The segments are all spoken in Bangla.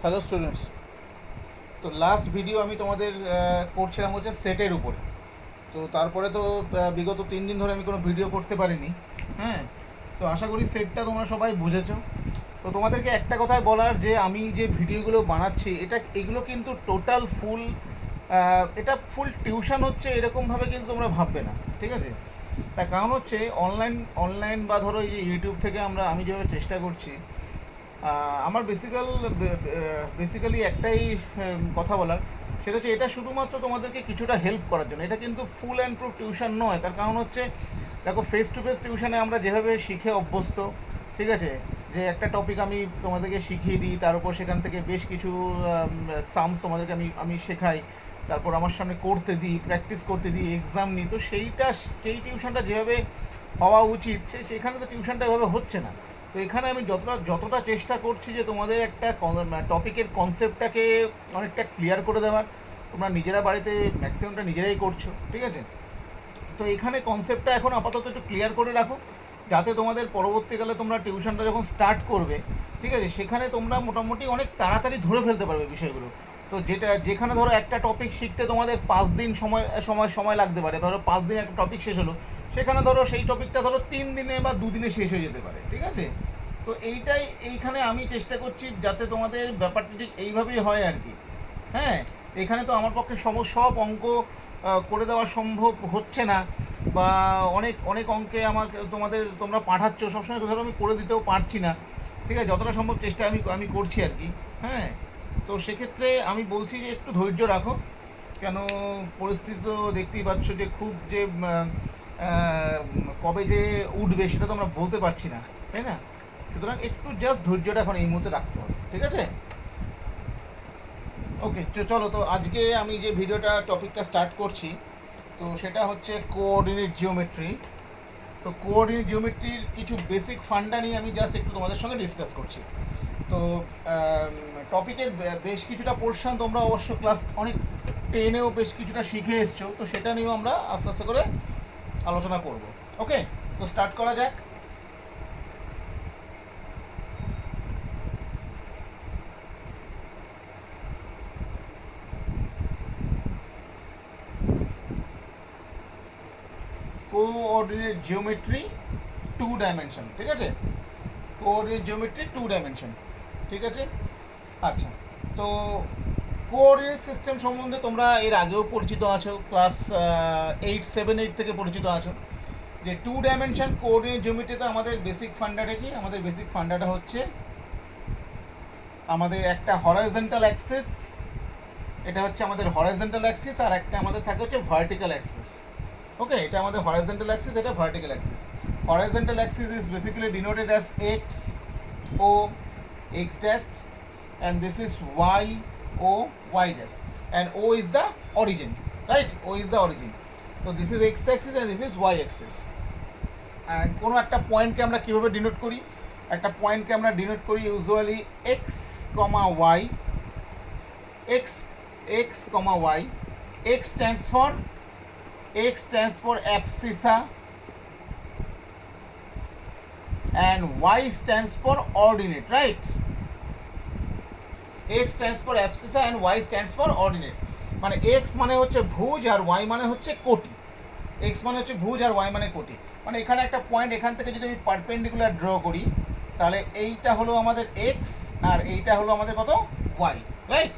Hello students. তো লাস্ট ভিডিও আমি তোমাদের করছিলাম হচ্ছে সেটের উপরে। তো তারপরে তো বিগত 3 দিন ধরে আমি কোনো ভিডিও করতে পারিনি। হ্যাঁ, তো আশা করি সেটটা তোমরা সবাই বুঝেছো। তো তোমাদেরকে একটা কথাই বলার, যে আমি যে ভিডিওগুলো বানাচ্ছি এগুলো কিন্তু টোটাল ফুল, এটা ফুল টিউশন হচ্ছে এরকমভাবে কিন্তু তোমরা ভাববে না, ঠিক আছে? তার কারণ হচ্ছে অনলাইন অনলাইন বা ধরো এই যে ইউটিউব থেকে আমি যেভাবে চেষ্টা করছি, আমার বেসিক্যালি একটাই কথা বলার, সেটা হচ্ছে এটা শুধুমাত্র তোমাদেরকে কিছুটা হেল্প করার জন্য। এটা কিন্তু ফুল অ্যান্ড প্রুফ টিউশন নয়। তার কারণ হচ্ছে, দেখো, ফেস টু ফেস টিউশনে আমরা যেভাবে শিখে অভ্যস্ত, ঠিক আছে, যে একটা টপিক আমি তোমাদেরকে শিখিয়ে দিই, তার উপর সেখান থেকে বেশ কিছু সামস তোমাদেরকে আমি শেখাই, তারপর আমার সামনে করতে দিই, প্র্যাকটিস করতে দিই, এক্সাম নিই। তো সেই টিউশনটা যেভাবে হওয়া উচিত, সেখানে তো টিউশনটা এভাবে হচ্ছে না। তো এখানে আমি যতটা চেষ্টা করছি যে তোমাদের একটা টপিকের কনসেপ্টটাকে অনেকটা ক্লিয়ার করে দেওয়ার। তোমরা নিজেরা বাড়িতে ম্যাক্সিমামটা নিজেরাই করছো, ঠিক আছে? তো এখানে কনসেপ্টটা এখন আপাতত একটু ক্লিয়ার করে রাখো, যাতে তোমাদের পরবর্তীকালে তোমরা টিউশনটা যখন স্টার্ট করবে, ঠিক আছে, সেখানে তোমরা মোটামুটি অনেক তাড়াতাড়ি ধরে ফেলতে পারবে বিষয়গুলো। তো যেখানে ধরো একটা টপিক শিখতে তোমাদের 5 দিন সময় সময় সময় লাগতে পারে, ধরো 5 দিন একটা টপিক শেষ হলো, সেখানে ধরো সেই টপিকটা ধরো 3 দিনে বা 2 দিনে শেষ হয়ে যেতে পারে, ঠিক আছে? তো এইখানে আমি চেষ্টা করছি যাতে তোমাদের ব্যাপারটা ঠিক এইভাবেই হয় আর কি। হ্যাঁ, এখানে তো আমার পক্ষে সব অঙ্ক করে দেওয়া সম্ভব হচ্ছে না, বা অনেক অনেক অঙ্কে তোমরা পাঠাচ্ছ, সবসময় ধরো আমি করে দিতেও পারছি না, ঠিক আছে? যতটা সম্ভব চেষ্টা আমি করছি আর কি। হ্যাঁ, তো সেক্ষেত্রে আমি বলছি যে একটু ধৈর্য রাখো। কেন, পরিস্থিতি তো দেখতেই পাচ্ছ যে খুব যে কবে যে উঠবে সেটা তো আমরা বলতে পারছি না, তাই না? সুতরাং একটু জাস্ট ধৈর্যটা এখন এই মুহূর্তে রাখতে হবে, ঠিক আছে? ওকে, চলো। তো আজকে আমি যে টপিকটা স্টার্ট করছি, তো সেটা হচ্ছে কোঅর্ডিনেট জিওমেট্রি। তো কোঅর্ডিনেট জিওমেট্রির কিছু বেসিক ফান্ডা নিয়ে আমি জাস্ট একটু তোমাদের সঙ্গে ডিসকাস করছি। তো টপিকের বেশ কিছুটা পোর্শন তোমরা অবশ্য ক্লাস অনেক 10-এও বেশ কিছুটা শিখে এসছো, তো সেটা নিয়েও আমরা আস্তে আস্তে করে আলোচনা করব। ওকে, তো স্টার্ট করা যাক। কোঅর্ডিনেট জিওমেট্রি 2 ডাইমেনশন, ঠিক আছে? কোঅর্ডিনেট জিওমেট্রি 2 ডাইমেনশন, ঠিক আছে? আচ্ছা, তো কোঅর্ডিনেট সিস্টেম সম্বন্ধে তোমরা এর আগেও পরিচিত আছো, ক্লাস 7-8 থেকে পরিচিত আছো, যে 2 ডাইমেনশন কোঅর্ডিনেট জিওমেট্রিতে আমাদের বেসিক ফান্ডাটা কি? আমাদের বেসিক ফান্ডাটা হচ্ছে আমাদের একটা হরাইজন্টাল অ্যাক্সিস, এটা হচ্ছে আমাদের হরাইজন্টাল অ্যাক্সিস, আর একটা আমাদের থাকে হচ্ছে ভার্টিক্যাল অ্যাক্সিস। ওকে, এটা আমাদের হরাইজন্টাল অ্যাক্সিস, এটা vertical Axis. Horizontal axis is basically denoted as x, o, x dash, and this is y, o, y dash, and o is the origin, right? O is the origin. So this is x axis and this is y axis. And কোনো একটা পয়েন্টকে আমরা কীভাবে ডিনোট করি? একটা পয়েন্টকে আমরা ডিনোট করি usually x, y, x, y. X stands for abscissa, and y stands for ordinate, right? X stands for abscissa and y stands for ordinate. মানে x মানে হচ্ছে ভুজ আর y মানে হচ্ছে কোটি। x মানে হচ্ছে ভুজ আর y মানে কোটি। মানে এখানে একটা পয়েন্ট, এখান থেকে যদি আমি পারপেন্ডিকুলার ড্র করি, তাহলে এইটা হলো আমাদের x আর এইটা হলো আমাদের কত? y, right?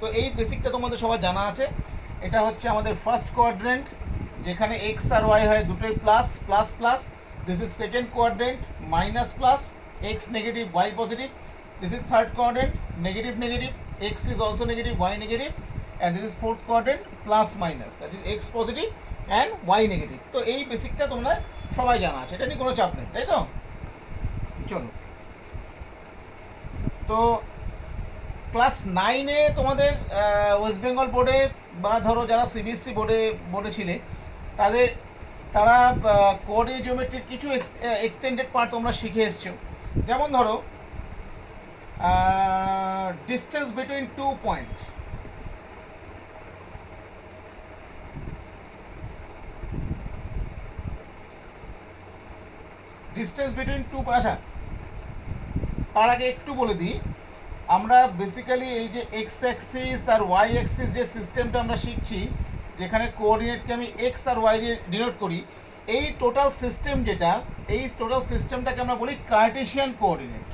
তো এই বেসিকটা তোমাদের সবার জানা আছে। এটা হচ্ছে আমাদের ফার্স্ট কোয়াড্রেন্ট, যেখানে x আর y হয় দুটোই plus plus plus. This is second quadrant, minus plus, x negative, y positive. This is third quadrant, negative negative, x is also negative, y negative. And this is fourth quadrant, plus minus, that is x positive and y negative. তো এই বেসিকটা তোমরা সবাই জানা আছে, এটা নিয়ে কোনো চাপ নেই, তাই তো? চলো, তো ক্লাস 9-এ তোমাদের ওয়েস্ট বেঙ্গল বোর্ডে বা ধরো যারা সিবিএসসি বোর্ডে ছিলে, তারা কোঅর্ডিনেট জিওমেট্রির কিছু এক্সটেন্ডেড পার্ট তোমরা শিখে এসছো। যেমন ধরো ডিস্টেন্স বিটুইন 2 পয়েন্ট। আচ্ছা, তার আগে একটু বলে দিই আমরা বেসিক্যালি এই যে এক্স অ্যাক্সিস আর ওয়াই অ্যাক্সিস যে সিস্টেমটা আমরা শিখছি, যেখানে কোঅর্ডিনেটকে আমি এক্স আর ওয়াই দিয়ে ডিনোট করি, এই টোটাল সিস্টেম যেটা, এই টোটাল সিস্টেমটাকে আমরা বলি কার্টেশিয়ান কোঅর্ডিনেট।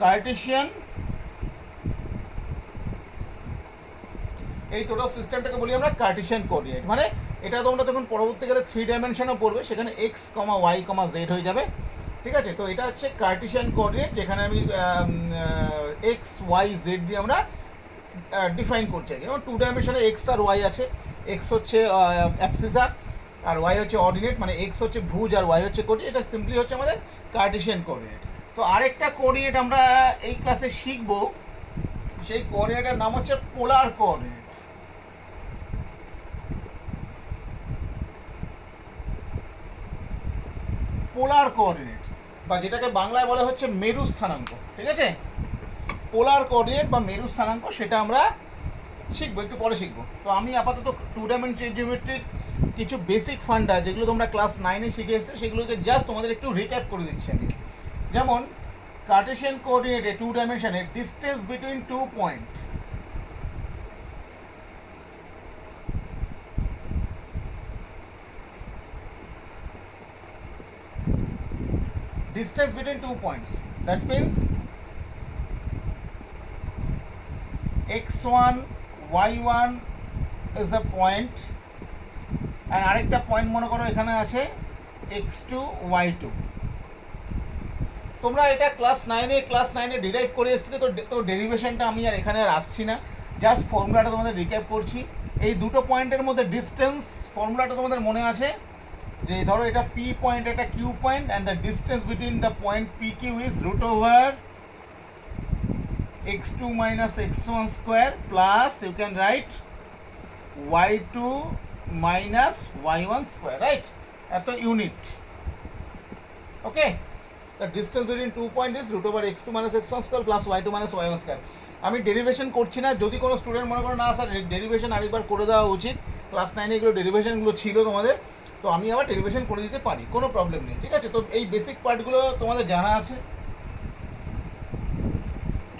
কার্টেশিয়ান, এই টোটাল সিস্টেমটাকে বলি আমরা কার্টেশিয়ান কোঅর্ডিনেট। মানে এটা তোমরা তখন পরবর্তীকালে 3 ডাইমেনশনও পড়বে, সেখানে এক্স কমা ওয়াই কমা জেড হয়ে যাবে, ঠিক আছে। তো এটা হচ্ছে কার্টেশিয়ান কোঅর্ডিনেট, যেখানে আমি এক্স ওয়াই জেড দিয়ে আমরা ডিফাইন করছি। যেমন 2 ডাইমেনশনে এক্স আর ওয়াই আছে, এক্স হচ্ছে অ্যাবসিসা আর ওয়াই হচ্ছে অর্ডিনেট, মানে এক্স হচ্ছে ভুজ আর ওয়াই হচ্ছে কোটি। এটা সিম্পলি হচ্ছে আমাদের কার্টেশিয়ান কোঅর্ডিনেট। তো আরেকটা কোঅর্ডিনেট আমরা এই ক্লাসে শিখব, সেই কোঅর্ডিনেটের নাম হচ্ছে পোলার কোঅর্ডিনেট। পোলার কোঅর্ডিনেট বা যেটাকে বাংলায় বলা হচ্ছে মেরু স্থানাঙ্ক, ঠিক আছে। পোলার কোঅর্ডিনেট বা মেরু স্থানাঙ্ক সেটা আমরা শিখবো, একটু পরে শিখবো। তো আমি আপাতত 2 ডাইমেনশন জিওমেট্রির কিছু বেসিক ফান্ডা যেগুলো তোমরা ক্লাস 9-এ শিখে এসেছো সেগুলোকে জাস্ট তোমাদের একটু রিক্যাপ করে দিচ্ছি আমি। যেমন কার্টেশিয়ান কোঅর্ডিনেটে 2 ডাইমেনশনে distance between 2 point, distance between 2 points, that means x1 y1 is a point and আরেকটা পয়েন্ট মনে করো এখানে আছে x2 y2। তোমরা এটা ক্লাস 9-এ ডিরাইভ করে এসেছিলে, তো ডেরিভেশনটা আমি আর এখানে আর আসছি না, জাস্ট ফর্মুলাটা তোমাদের রিক্যাপ করছি। এই দুটো পয়েন্টের মধ্যে ডিস্টেন্স ফর্মুলাটা তোমাদের মনে আছে যে ধরো এটা পি পয়েন্ট, এটা Q point, and the distance between the point P Q is root over x2 minus x1 square plus you can write y2 minus y1 square, right? এত unit, okay. The distance between 2 point is root over x2 minus x1 square plus y2 minus y1 square. আমি ডেরিভেশন করছি না, যদি কোনো স্টুডেন্ট মনে করো না স্যার ডেরিভেশন আরেকবার করে দেওয়া উচিত, ক্লাস 9-এ এগুলো ডেরিভেশনগুলো ছিল তোমাদের, তো আমি আবার ডেরিভেশন করে দিতে পারি, কোনো প্রবলেম নেই, ঠিক আছে। তো এই বেসিক পার্টগুলো তোমাদের জানা আছে।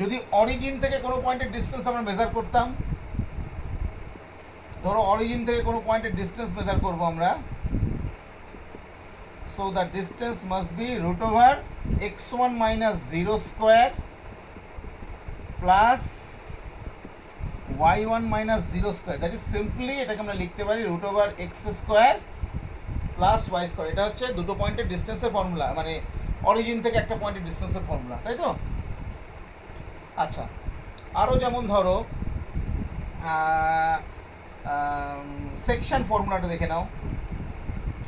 যদি অরিজিন থেকে কোনো পয়েন্টের ডিস্টেন্স আমরা মেজার করতাম, ধরো অরিজিন থেকে কোনো পয়েন্টের ডিস্টেন্স মেজার করবো আমরা, so the distance must be root over x1 minus 0 square plus y1 minus 0 square, that is simply এটাকে আমরা লিখতে পারি root over X square plus Y square. এটা হচ্ছে দুটো পয়েন্টের ডিস্টেন্সের ফর্মুলা, মানে অরিজিন থেকে একটা পয়েন্টের ডিস্টেন্সের ফর্মুলা, তাই তো। আচ্ছা, আরও যেমন ধরো সেকশন ফর্মুলাটা দেখে নাও,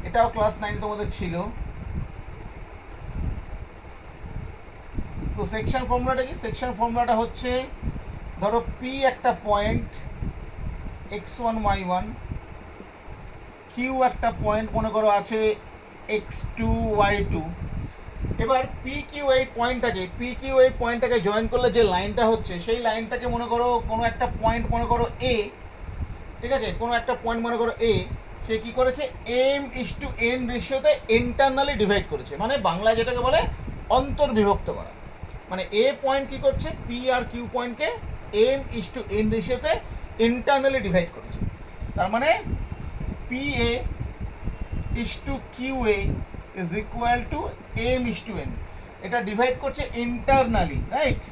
এটাও ক্লাস 9 তোমাদের ছিল। তো সেকশন ফর্মুলাটা কি? সেকশন ফর্মুলাটা হচ্ছে ধরো পি একটা পয়েন্ট x1 y1, কিউ একটা পয়েন্ট মনে করো আছে x2 y2। এবার পি কিউ এই পয়েন্টটাকে জয়েন করলে যে লাইনটা হচ্ছে, সেই লাইনটাকে মনে করো কোনো একটা পয়েন্ট মনে করো এ, ঠিক আছে, কোনো একটা পয়েন্ট মনে করো এ, সে কী করেছে m:n রেশিওতে ইন্টারনালি ডিভাইড করেছে, মানে বাংলায় যেটাকে বলে অন্তর্বিভক্ত করা। মানে এ পয়েন্ট কী করছে, পি আর কিউ পয়েন্টকে m:n রেশিওতে ইন্টারনালি ডিভাইড করেছে। তার মানে P A is to Q A is equal to m:n, এটা ডিভাইড করছে ইন্টারনালি, রাইট,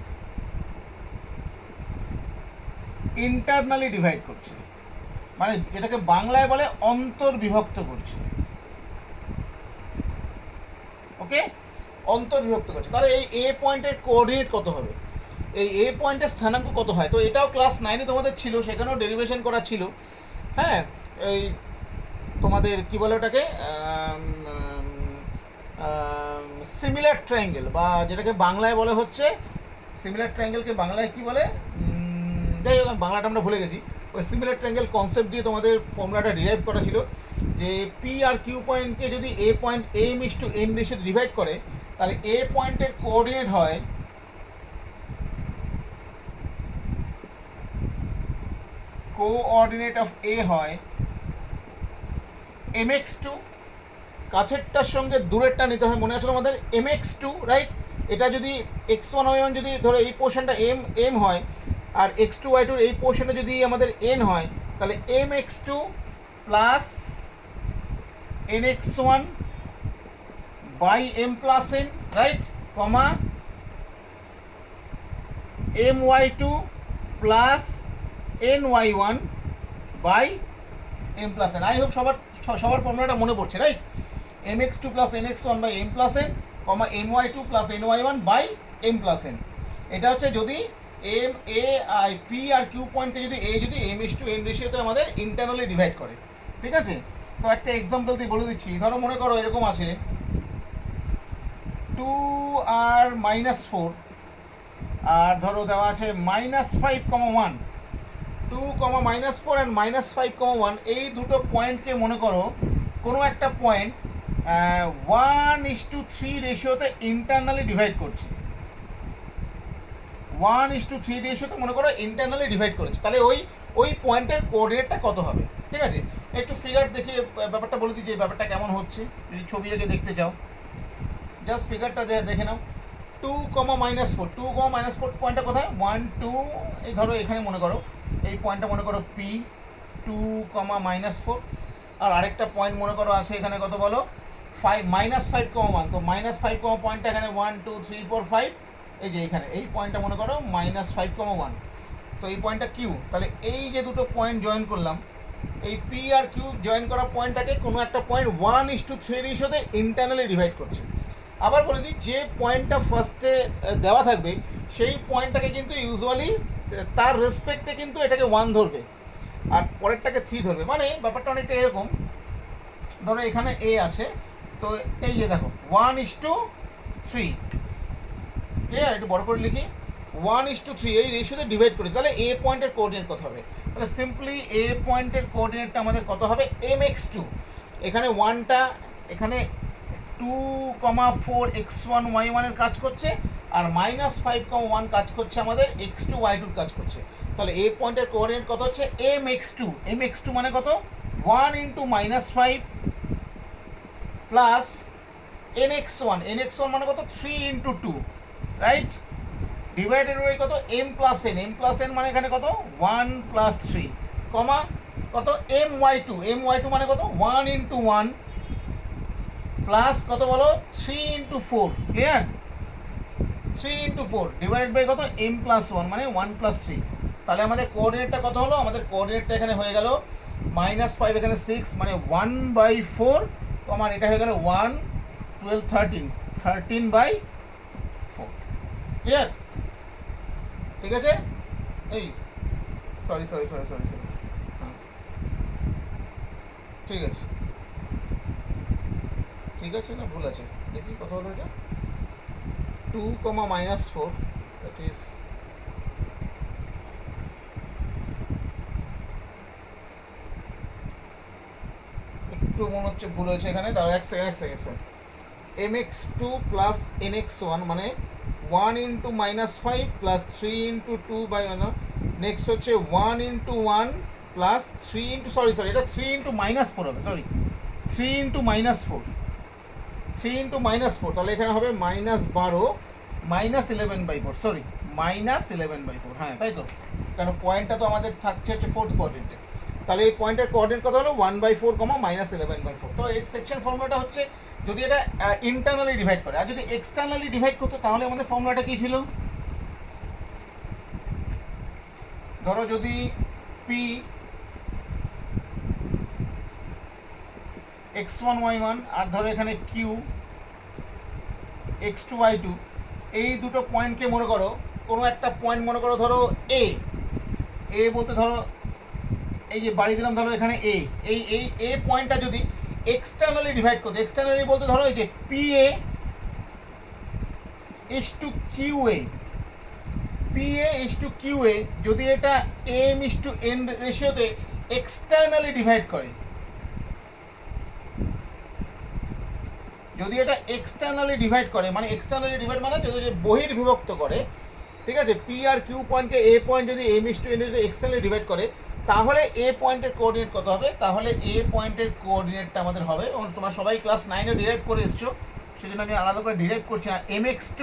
ইন্টারনালি ডিভাইড করছে, মানে যেটাকে বাংলায় বলে অন্তর্বিভক্ত করছে, ওকে, অন্তর্বিভক্ত করছে। তাহলে এই এ পয়েন্টের কোঅর্ডিনেট কত হবে, এই এ পয়েন্টের স্থানাঙ্ক কত হয়? তো এটাও ক্লাস 9-এ তোমাদের ছিল, সেখানেও ডেরিভেশন করা ছিল। হ্যাঁ, এই তোমাদের কী বলে ওটাকে সিমিলার ট্রায়াঙ্গেল, বা যেটাকে বাংলায় বলে হচ্ছে সিমিলার ট্রায়াঙ্গেলকে বাংলায় কী বলে, যাই হোক বাংলাটা আমরা ভুলে গেছি। ওই সিমিলার ট্রায়াঙ্গেল কনসেপ্ট দিয়ে তোমাদের ফর্মুলাটা ডিরাইভ করা ছিল যে পি আর কিউ পয়েন্টকে যদি এ পয়েন্ট m:n রেশিও ডিভাইড করে, তাহলে এ পয়েন্টের কোঅর্ডিনেট হয় কোঅর্ডিনেট অফ এ হয় mx2, কাছেরটার সঙ্গে দূরেরটা নিতে হয়, মনে আছে আমাদের mx2, রাইট, এটা যদি x1 y1 যদি ধরো এই পোর্শনটা এম হয়, আর x2 y2 এই পোর্শনটা যদি আমাদের n হয়, তাহলে mx2 plus nx1 by m plus n, right, comma my2 plus ny1 by m plus n। I hope সবার ফর্মুলাটা মনে পড়ছে, right? mx2 plus nx1 by m plus n, comma my2 plus ny1 by m plus n। এটা হচ্ছে যদি M A I P R Q পয়েন্টকে যদি যদি m:n রেশিওতে আমাদের ইন্টারনালি ডিভাইড করে, ঠিক আছে? তো একটা এক্সাম্পল দিয়ে বলে দিচ্ছি। ধরো মনে করো এরকম আছে 2r-4, আর ধরো দেওয়া আছে -5,1, 2, -4 অ্যান্ড -5,1, এই দুটো পয়েন্টকে মনে করো কোনো একটা পয়েন্ট 1:3 রেশিওতে ইন্টারনালি ডিভাইড করছে। 1:3 রেশিওতে মনে করো ইন্টারনালি ডিভাইড করেছে, তাহলে ওই পয়েন্টের কোঅর্ডিনেটটা কত হবে? ঠিক আছে, একটু ফিগার দেখিয়ে ব্যাপারটা বলে দিই যে ব্যাপারটা কেমন হচ্ছে। যদি ছবি আগে দেখতে চাও, জাস্ট ফিগারটা দেখে নাও। 2, -4, 2, -4 পয়েন্টটা কোথায়? 1, 2, এই ধরো এখানে মনে করো এই পয়েন্টটা মনে করো P, 2, -4, আর আরেকটা পয়েন্ট মনে করো আছে এখানে কত বলো? 5, -5,1, তো -5, পয়েন্টটা এখানে 1, 2, 3, 4, 5, এই যে এখানে এই পয়েন্টটা মনে করো -5,1, তো এই পয়েন্টটা কিউ। তাহলে এই যে দুটো পয়েন্ট জয়েন করলাম, এই পি আর কিউ জয়েন করা পয়েন্টটাকে কোনো একটা পয়েন্ট 1:3 রেশিওতে ইন্টারনালি ডিভাইড করছে। আবার বলে দিই, যে পয়েন্টটা ফার্স্টে দেওয়া থাকবে সেই পয়েন্টটাকে কিন্তু ইউজুয়ালি তার রেসপেক্টে কিন্তু এটাকে 1 ধরবে, আর পরেরটাকে 3 ধরবে। মানে ব্যাপারটা অনেকটা এরকম, ধরো এখানে এ আছে, তো এই যে দেখো 1:3, ক্লিয়ার? একটু বড় করে লিখি, 1:3 এই রেশিওতে ডিভাইড করেছি। তাহলে এ পয়েন্টের কোঅর্ডিনেট কত হবে? তাহলে সিম্পলি এ পয়েন্টের কোঅর্ডিনেটটা আমাদের কত হবে? mx2, এখানে 1টা এখানে 2, 4 x1 y1 এর কাজ করছে, আর -5,1 কাজ করছে আমাদের x2 y2 কাজ করছে। তাহলে এ পয়েন্টের কোঅর্ডিনেট কত হচ্ছে? mx2 মানে কত? 1 × -5 প্লাস nx1 মানে কত? 3 × 2, রাইট, ডিভাইডেড বাই কত? m প্লাস n মানে এখানে কত? 1 + 3, কমা কত? my2 মানে কত? 1 × 1 প্লাস কত বলো? 3 × 4, ক্লিয়ার? 3 × 4 ডিভাইডেড বাই কত? m + 1 মানে 1 + 3। তাহলে আমাদের কোঅর্ডিনেটটা কত হলো? আমাদের কোঅর্ডিনেটটা এখানে হয়ে গেল -5, এখানে 6 মানে 1/4, কমা এটা হয়ে গেল 1, 12, 13/4, ক্লিয়ার? ঠিক আছে, এই সরি, হ্যাঁ ঠিক আছে, ঠিক আছে না ভুল আছে? দেখি কত হলো এটা। 2, -4, দ্যাট ইজ একটু মনে হচ্ছে ভুল হয়েছে এখানে, দাঁড়াও এক সেকেন্ড। mx2 প্লাস nx1 মানে 1 × -5 প্লাস 3 × 2/1, নেক্সট হচ্ছে 1 × 1 প্লাস 3 × সরি এটা 3 × -4 হবে, সরি 3 × -4, 3 × -4, তাহলে এখানে হবে -12 -11/4, সরি -11/4, হ্যাঁ তাই তো, কেন পয়েন্টটা তো আমাদের থাকছে হচ্ছে 4th কোঅর্ডিনেটে। তাহলে এই পয়েন্টের কোঅর্ডিনেট কত হলো? 1/4, -11/4। তো এর সেকশন ফর্মুলাটা হচ্ছে যদি এটা ইন্টারনালি ডিভাইড করে, আর যদি এক্সটার্নালি ডিভাইড করতো তাহলে আমাদের ফর্মুলাটা কী ছিল? ধরো যদি পি x1 y1 আর ধরো এখানে কিউ x2 y2, এই দুটো পয়েন্টকে মনে করো কোনো একটা পয়েন্ট মনে করো ধরো এ বলতে ধরো এই যে বাড়ি দিলাম, ধরো এখানে এই পয়েন্টটা যদি এক্সটার্নালি ডিভাইড করতে, এক্সটার্নালি বলতে ধরো এই যে PA is to QA, যদি এটা m:n রেশিওতে এক্সটার্নালি ডিভাইড করে, মানে এক্সটার্নালি ডিভাইড মানে যদি বহির্বিভক্ত করে, ঠিক আছে, পি আর কিউ পয়েন্টকে এ পয়েন্ট যদি m:n যদি এক্সটার্নালি ডিভাইড করে, তাহলে এ পয়েন্টের কোঅর্ডিনেট কত হবে? তাহলে এ পয়েন্টের কোঅর্ডিনেটটা আমাদের হবে, তোমরা সবাই ক্লাস 9-এ ডিরাইভ করে এসছো, সেজন্য আমি আলাদা করে ডিরাইভ করছি না। mx2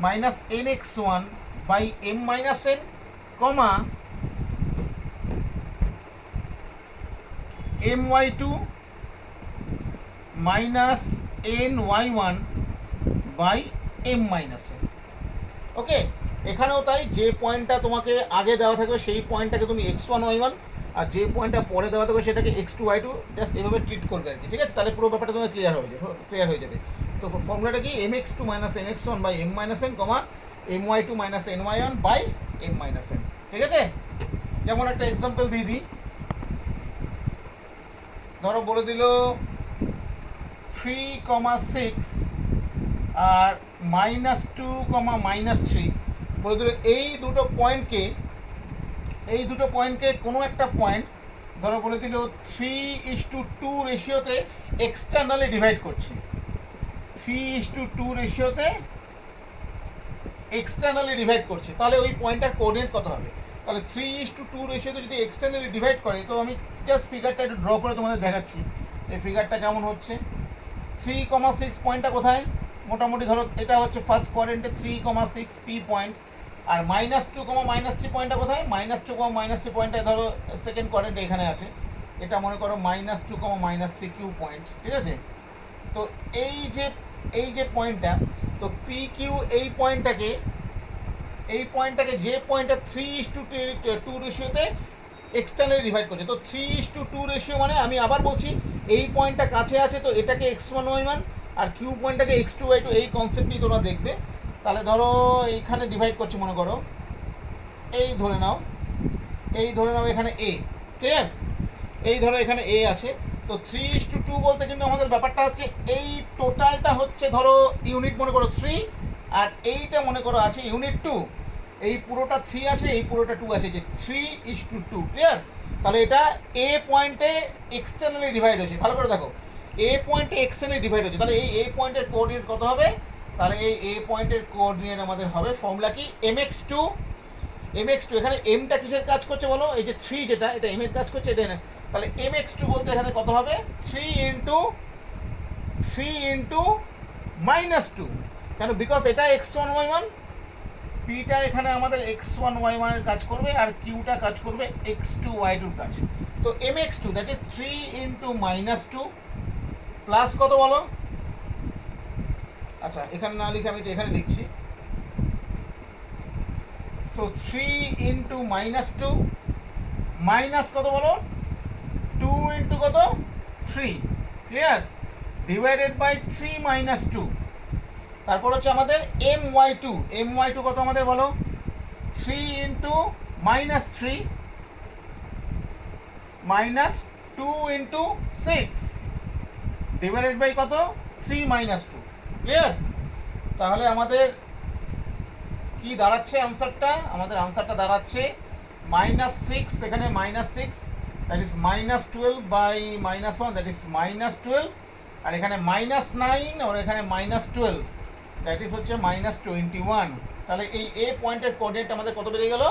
minus nx1 by m minus n comma my2 minus ny1 by m minus n। Okay, এখানেও তাই, যে পয়েন্টটা তোমাকে আগে দেওয়া থাকবে সেই পয়েন্টটাকে তুমি x1 y1, আর যে পয়েন্টটা পরে দেওয়া থাকবে সেটাকে x2 y2, জাস্ট এভাবে ট্রিট করবে আর কি, ঠিক আছে? তাহলে পুরো ব্যাপারটা তোমার ক্লিয়ার হয়ে যাবে। তো ফর্মুলাটা কি, mx2 minus nx1 by m minus n comma my2 minus ny1 by m minus n, ঠিক আছে? যেমন একটা এক্সাম্পল দিয়ে দিই, ধরো বলে দিল 3,6 আর -2, -3 বলে দিল এই দুটো পয়েন্টকে কোনো একটা পয়েন্ট ধরো বলে দিল 3:2 রেশিওতে এক্সটার্নালি ডিভাইড করছি, 3:2 রেশিওতে এক্সটার্নালি ডিভাইড করছি, তাহলে ওই পয়েন্টটার কোঅর্ডিনেট কত হবে? তাহলে 3:2 রেশিওতে যদি এক্সটার্নালি ডিভাইড করে, তো আমি জাস্ট ফিগারটা একটু ড্র করে তোমাদের দেখাচ্ছি এই ফিগারটা কেমন হচ্ছে। 3,6 পয়েন্টটা কোথায়? মোটামুটি ধরো এটা হচ্ছে ফার্স্ট কোয়াড্রেন্টে 3,6 পি পয়েন্ট, আর -2, -3 পয়েন্টটা কোথায়? -2, -3 পয়েন্টটা ধরো সেকেন্ড কোয়াড্রেন্টে এখানে আছে, এটা মনে করো -2, -3 কিউ পয়েন্ট, ঠিক আছে? তো এই যে পয়েন্টটা, তো পি কিউ এই পয়েন্টটাকে যে পয়েন্টটা 3:2 রেশিওতে এক্সটার্নালি ডিভাইড করছে, তো 3:2 রেশিও মানে আমি আবার বলছি এই পয়েন্টটা কাছে আছে, তো এটাকে x1 y1 আর কিউ পয়েন্টটাকে x2 y2, এই কনসেপ্ট নিয়ে তোমরা দেখবে। তাহলে ধরো এইখানে ডিভাইড করছি, মনে করো এই ধরে নাও এখানে a, ক্লিয়ার? এই ধরো এখানে a আছে, তো 3:2 বলতে কিন্তু আমাদের ব্যাপারটা হচ্ছে এই টোটালটা হচ্ছে ধরো ইউনিট মনে করো 3, আর এইটা মনে করো আছে ইউনিট 2, এই পুরোটা 3 আছে, এই পুরোটা 2 আছে, যে 3:2, ক্লিয়ার? তাহলে এটা এ পয়েন্টে এক্সটার্নালি ডিভাইড হয়েছে, ভালো করে দেখো, এ পয়েন্টে এক্সটার্নালি ডিভাইড হচ্ছে, তাহলে এই এ পয়েন্টের কোঅর্ডিনেট কত হবে? তাহলে এই এ পয়েন্টের কোঅর্ডিনেট আমাদের হবে ফর্মুলা কি, mx2, এখানে এমটা কিসের কাজ করছে বলো? এই যে 3 যেটা, এটা এম এর কাজ করছে, এটা তাহলে mx2 বলতে এখানে কত হবে? 3 ইন্টু -2, কেন? বিকজ এটা x1 y1, পিটা এখানে আমাদের x1 y1 এর কাজ করবে, আর কিউটা কাজ করবে x2 y2 এর কাজ। তো mx2 that is 3 into -2 plus কত বলো? আচ্ছা, এখানে না লিখে আমি এখানে লিখছি, সো 3 ইন্টু -2 মাইনাস কত বলো? 2 ইন্টু কত? 3, ক্লিয়ার? ডিভাইডেড বাই 3 - 2, তারপর হচ্ছে আমাদের my2 কত আমাদের বলো? 3 ইন্টু -3 -2 ইন্টু 6 ডিভাইডেড বাই কত? 3 - 2, ক্লিয়ার? তাহলে আমাদের কি দাঁড়াচ্ছে আনসারটা? আমাদের আনসারটা দাঁড়াচ্ছে -6, এখানে -6, that is -12 by -1, that is -12, আর এখানে -9, আর এখানে -12, দ্যাট ইজ হচ্ছে -21। তাহলে এই এ পয়েন্টের কোঅর্ডিনেট আমাদের কত বেরিয়ে গেল?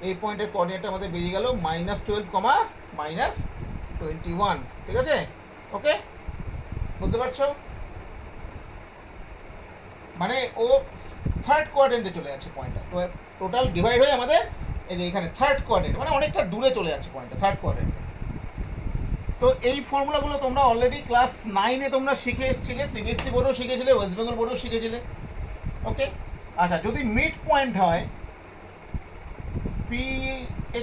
এই পয়েন্টের কোঅর্ডিনেট আমাদের বেরিয়ে গেল -12, -21, ঠিক আছে? ওকে, বুঝতে পারছো? মানে ও থার্ড কোয়াড্রেন্টে চলে যাচ্ছে পয়েন্টটা, তো টোটাল ডিভাইড হয়ে আমাদের এই যে এখানে থার্ড কোয়াড্রেন্ট, মানে অনেকটা দূরে চলে যাচ্ছে পয়েন্টটা থার্ড কোয়াড্রেন্টে। তো এই ফর্মুলাগুলো তোমরা অলরেডি ক্লাস 9-এ তোমরা শিখে এসেছিলে, সিবিএসসি বোর্ডেও শিখেছিলে, ওয়েস্ট বেঙ্গল বোর্ডেও শিখেছিলে। ওকে, আচ্ছা, যদি মিড পয়েন্ট হয় পি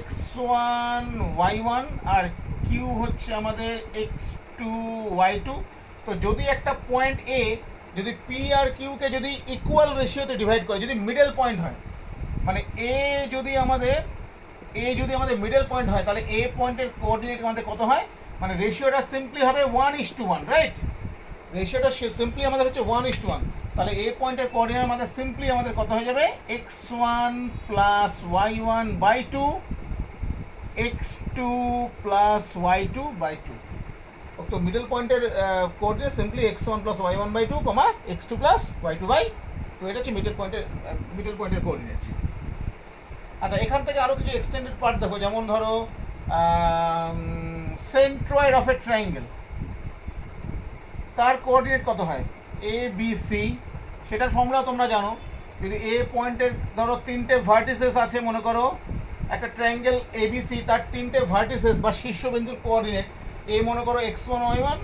x1 y1 আর কিউ হচ্ছে আমাদের x2 y2, তো যদি একটা পয়েন্ট এ যদি পি আর কিউকে যদি ইকুয়াল রেশিওতে ডিভাইড করে, যদি মিডল পয়েন্ট হয়, মানে এ যদি আমাদের মিডল পয়েন্ট হয়, তাহলে এ পয়েন্টের কোঅর্ডিনেট আমাদের কত হয়? মানে রেশিওটা সিম্পলি হবে 1:1, রাইট? রেশিওটা সিম্পলি আমাদের হচ্ছে 1:1, তাহলে এ পয়েন্টের কোঅর্ডিনেট আমাদের সিম্পলি আমাদের কত হয়ে যাবে? x1 plus y1 by 2, x2 plus y2 by 2। তো মিডল পয়েন্টের coordinate simply x1 plus y1 by 2, x2 plus y2 by 2, এটা হচ্ছে মিডল পয়েন্টের কোঅর্ডিনেট। আচ্ছা, এখান থেকে আরও কিছু এক্সটেন্ডেড পার্ট দেখো, যেমন ধরো সেন্ট্রয়েড অফ এ ট্রায়াঙ্গেল, তার কোঅর্ডিনেট কত হয় এ বি সি, সেটার ফর্মুলা তোমরা জানো। যদি এ পয়েন্টের ধরো তিনটে ভার্টিসেস আছে মনে করো, একটা ট্রায়াঙ্গেল এবিসি, তার তিনটে ভার্টিসেস বা শীর্ষবিন্দুর কোঅর্ডিনেট, এ মনে করো x1 y1,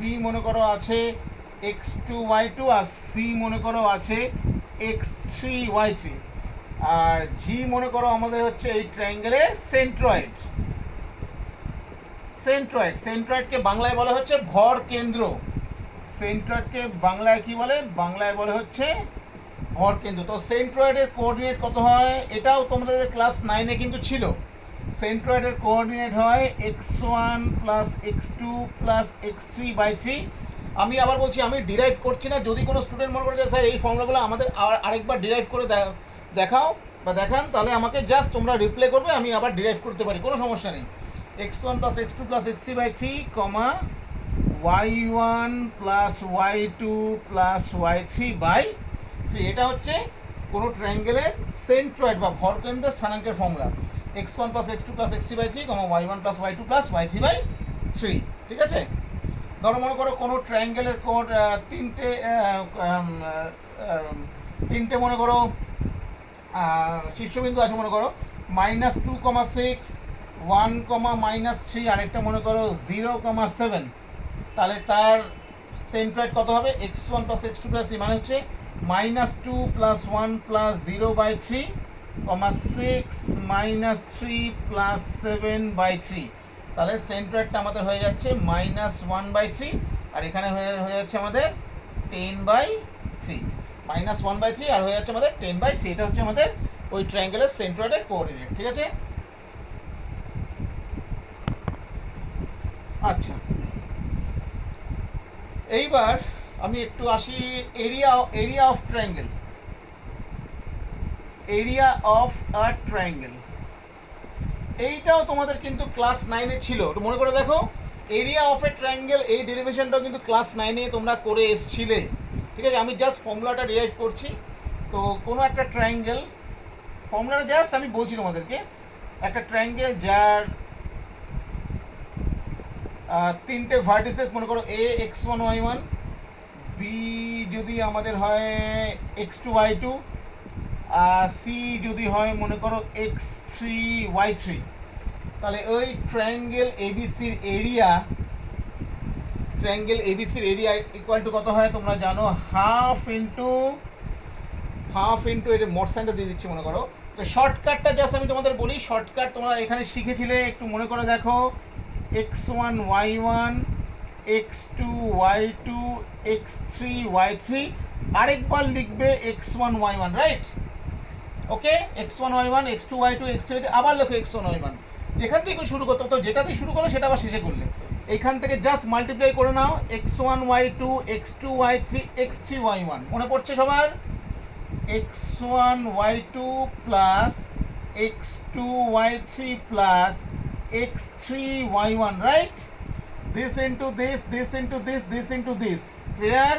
বি মনে করো আছে x2 y2, আর সি মনে করো আছে x3 y3, আর জি মনে করো আমাদের হচ্ছে এই ট্রায়াঙ্গেলের সেন্ট্রয়েড। সেন্ট্রয়েডকে বাংলায় বলা হচ্ছে ভর কেন্দ্র। সেন্ট্রয়েডকে বাংলায় কি বলে? বাংলায় বলে হচ্ছে ভর কেন্দ্র। তো সেন্ট্রয়েডের কোঅর্ডিনেট কত হয়? এটাও তোমাদের ক্লাস 9-এ কিন্তু ছিল। সেন্ট্রয়েডের কোঅর্ডিনেট হয় x1 plus x2 plus x3/3। আমি আবার বলছি, আমি ডিরাইভ করছি না। যদি কোনো স্টুডেন্ট মনে করে যে স্যার এই ফর্মুলাগুলো আমাদের আরেকবার ডিরাইভ করে দেখাও বা দেখান, তাহলে আমাকে জাস্ট তোমরা রিপ্লাই করবে, আমি আবার ডিরাইভ করতে পারি, কোনো সমস্যা নেই। x1 plus x2 plus x3/3, y1 plus y2 plus y3/3। এটা হচ্ছে কোনো ট্রায়াঙ্গেলের সেন্ট্রয়েড বা ভরকেন্দ্রের স্থানাঙ্কের formula. x1 plus x2 plus x3/3, y1 plus y2 plus y3/3। ঠিক আছে? ধরো মনে করো কোনো ট্রায়াঙ্গেলের তিনটে মনে করো শীর্ষবিন্দু আছে, মনে করো -2,6, 1, -3, আরেকটা মনে করো 0,7। তাহলে তার সেন্ট্রয়েড কত হবে? x1 প্লাস x2 প্লাস মানে হচ্ছে -2 প্লাস 1 প্লাস 0/3, 6 -3 প্লাস 7/3। তাহলে সেন্ট্রয়েডটা আমাদের হয়ে যাচ্ছে -1/3, আর এখানে হয়ে যাচ্ছে আমাদের 10/3, -1/3 আর হয়ে যাচ্ছে আমাদের 10/3। এটা হচ্ছে আমাদের ওই ট্রায়াঙ্গেলের সেন্ট্রয়েডের কোঅর্ডিনেট। ঠিক আছে? আচ্ছা, এইবার আমি একটু আসি area of triangle. Area of a triangle এইটাও তোমাদের কিন্তু ক্লাস 9-এ ছিল। একটু মনে করে দেখো, এরিয়া অফ এ ট্রায়াঙ্গেল এই ডেরিভেশনটাও কিন্তু ক্লাস 9-এ তোমরা করে এসছিলে। ঠিক আছে? আমি জাস্ট ফর্মুলাটা ডিরাইভ করছি। তো কোনো একটা ট্রায়াঙ্গেল, ফর্মুলাটা জাস্ট আমি বলছি তোমাদেরকে, একটা ট্রায়াঙ্গেল যার তিনটে ভার্টিসেস মনে করো এ x1 y1, বি যদি আমাদের হয় x2 y2, আর সি যদি হয় মনে করো x3 y3। তাহলে ওই ট্রায়াঙ্গেল এবিসির এরিয়া ইকুয়াল টু কত হয় তোমরা জানো? হাফ ইন্টু এটা মোট সাইনটা দিয়ে দিচ্ছি মনে করো। তো শর্টকাটটা জাস্ট আমি তোমাদের বলি, শর্টকাট তোমরা এখানে শিখেছিলে, একটু মনে করে দেখো, x1 y1, x2 y2, x3 y3, আরেকবার লিখবে x1 y1, রাইট? ওকে, x1 y1, x2 y2, x3 আবার লেখো x1 y1। যেখান থেকে শুরু করতে, তো যেটাতেই শুরু করলে সেটা আবার শেষে করলে, এইখান থেকে জাস্ট মাল্টিপ্লাই করে নাও, x1 y2, x2 y3, x3 y1। মনে পড়ছে সবার? x1 y2 plus x2 y3 plus x3 y1, right? This into this, this into this, this into this, clear?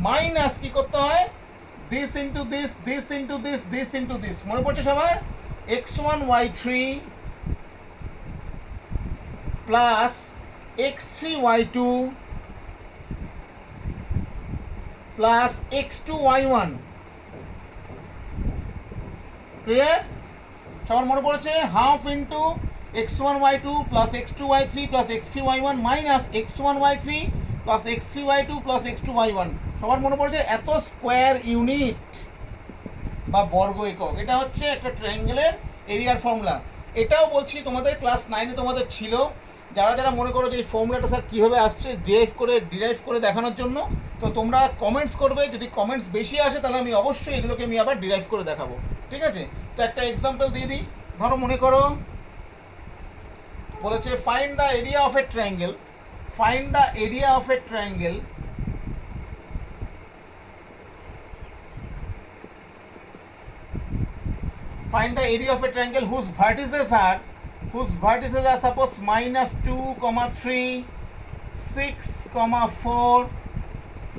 Minus কি করতে হয়? this into this, this into this, this into this। মনে পড়ছে সবার? x1 y3 plus x3 y2 plus x2 y1, clear? সবার মনে পড়েছে? Half into x1 y2 plus x2 y3 plus x3 y1 minus x1 y3 plus x3 y2 plus x2 y1। সবার মনে পড়েছে? এত স্কোয়ার ইউনিট বা বর্গ একক। এটা হচ্ছে একটা ট্রায়াঙ্গেলের এরিয়ার ফর্মুলা। এটাও বলছি তোমাদের ক্লাস 9-এ তোমাদের ছিল। যারা মনে করো যে এই ফর্মুলাটা স্যার কীভাবে আসছে ডিরাইভ করে দেখানোর জন্য, তো তোমরা কমেন্টস করবে। যদি কমেন্টস বেশি আসে তাহলে আমি অবশ্যই এগুলোকে আমি আবার ডিরাইভ করে দেখাবো। ঠিক আছে? তো একটা এক্সাম্পল দিয়ে দিই। ধরো মনে করো বলেছে find the area of a triangle. Find the area of a triangle find the area of a triangle whose vertices are suppose -2, 3, 6, 4,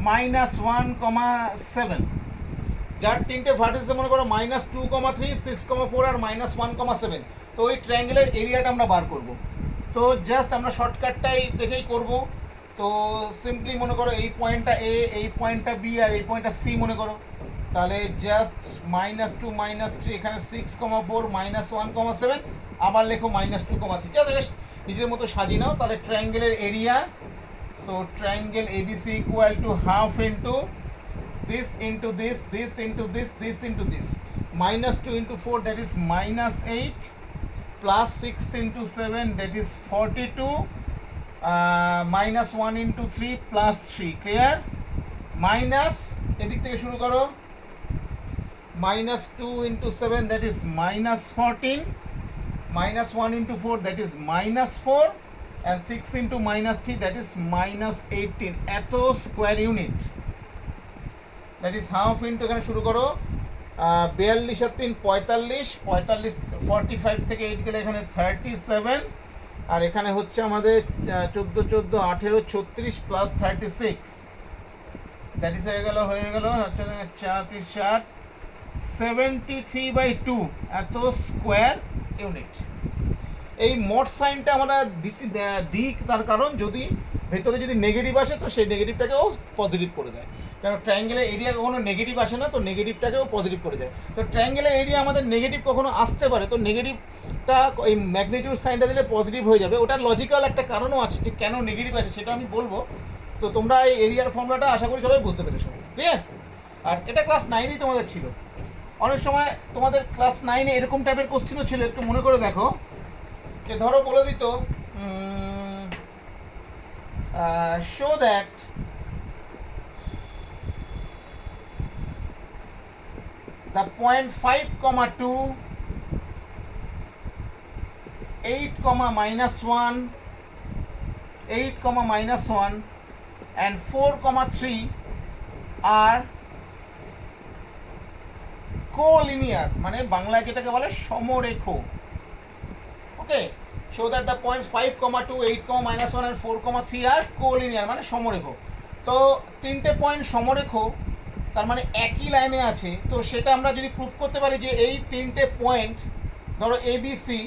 -1, 7। যার তিনটে ভার্টিসে মনে করো -2, 3, 6, 4 আর -1, 7। তো ওই ট্রায়াঙ্গেলের এরিয়াটা আমরা বার করব। তো জাস্ট আমরা শর্টকাটটাই দেখেই করব। তো সিম্পলি মনে করো এই পয়েন্টটা এ, এই পয়েন্টটা বি, আর এই পয়েন্টটা সি মনে করো। তাহলে জাস্ট -2 -3, এখানে 6,4 -1,7, আবার লেখো -2,3, জাস্ট নিজের মতো সাজিয়ে নাও। তাহলে ট্রায়াঙ্গেলের area, so triangle ABC equal to half into this into this, this into this, this into this, -2 into 4 that is -8, plus 6 into 7 that is 42, -1 into 3 plus 3, clear? Minus এদিক থেকে শুরু করো, -2 into 7 that is -14, -1 into 4 that is -4, and 6 into -3 that is -18, এত square unit. That is half into, এখানে শুরু করো 42 আর 3 45, 45 থেকে 8 গেলে এখানে 37, আর এখানে হচ্ছে আমাদের 14 14 18 36 প্লাস 36, দ্যাট ইজ হয়ে গেল হচ্ছে 4 73/2 এত স্কোয়ার ইউনিট। এই মোট সাইনটা আমরা দিই, তার কারণ যদি ভেতরে যদি নেগেটিভ আসে তো সেই নেগেটিভটাকেও পজিটিভ করে দেয়, কারণ ট্রায়াঙ্গেলের এরিয়া কখনো নেগেটিভ আসে না, তো নেগেটিভটাকেও পজিটিভ করে দেয়। তো ট্রায়াঙ্গেলের এরিয়া আমাদের নেগেটিভ কখনো আসতে পারে, তো নেগেটিভটা এই ম্যাগনিটিউড সাইনটা দিলে পজিটিভ হয়ে যাবে। ওটার লজিক্যাল একটা কারণও আছে যে কেন নেগেটিভ আসে, সেটা আমি বলবো। তো তোমরা এই এরিয়ার ফর্মুলাটা আশা করি সবাই বুঝতে পেরেছো, ক্লিয়ার? আর এটা ক্লাস 9এই তোমাদের ছিল। অনেক সময় তোমাদের ক্লাস 9-এ এরকম টাইপের কোশ্চেনও ছিল, একটু মনে করে দেখো। যে ধরো বলে দিত show that the point 5,2, 8, -1, 8, -1 and 4,3 are co-linear, মানে বাংলায় যেটাকে বলে সমরেখ। ওকে, show that the points 5,2, 8, -1 and 4,3 are co-linear, মানে সমরেখ। তো তিনটে পয়েন্ট সমরেখ, তার মানে একই লাইনে আছে। তো সেটা আমরা যদি প্রুফ করতে পারি যে এই তিনটে পয়েন্ট, ধরো এবিসি,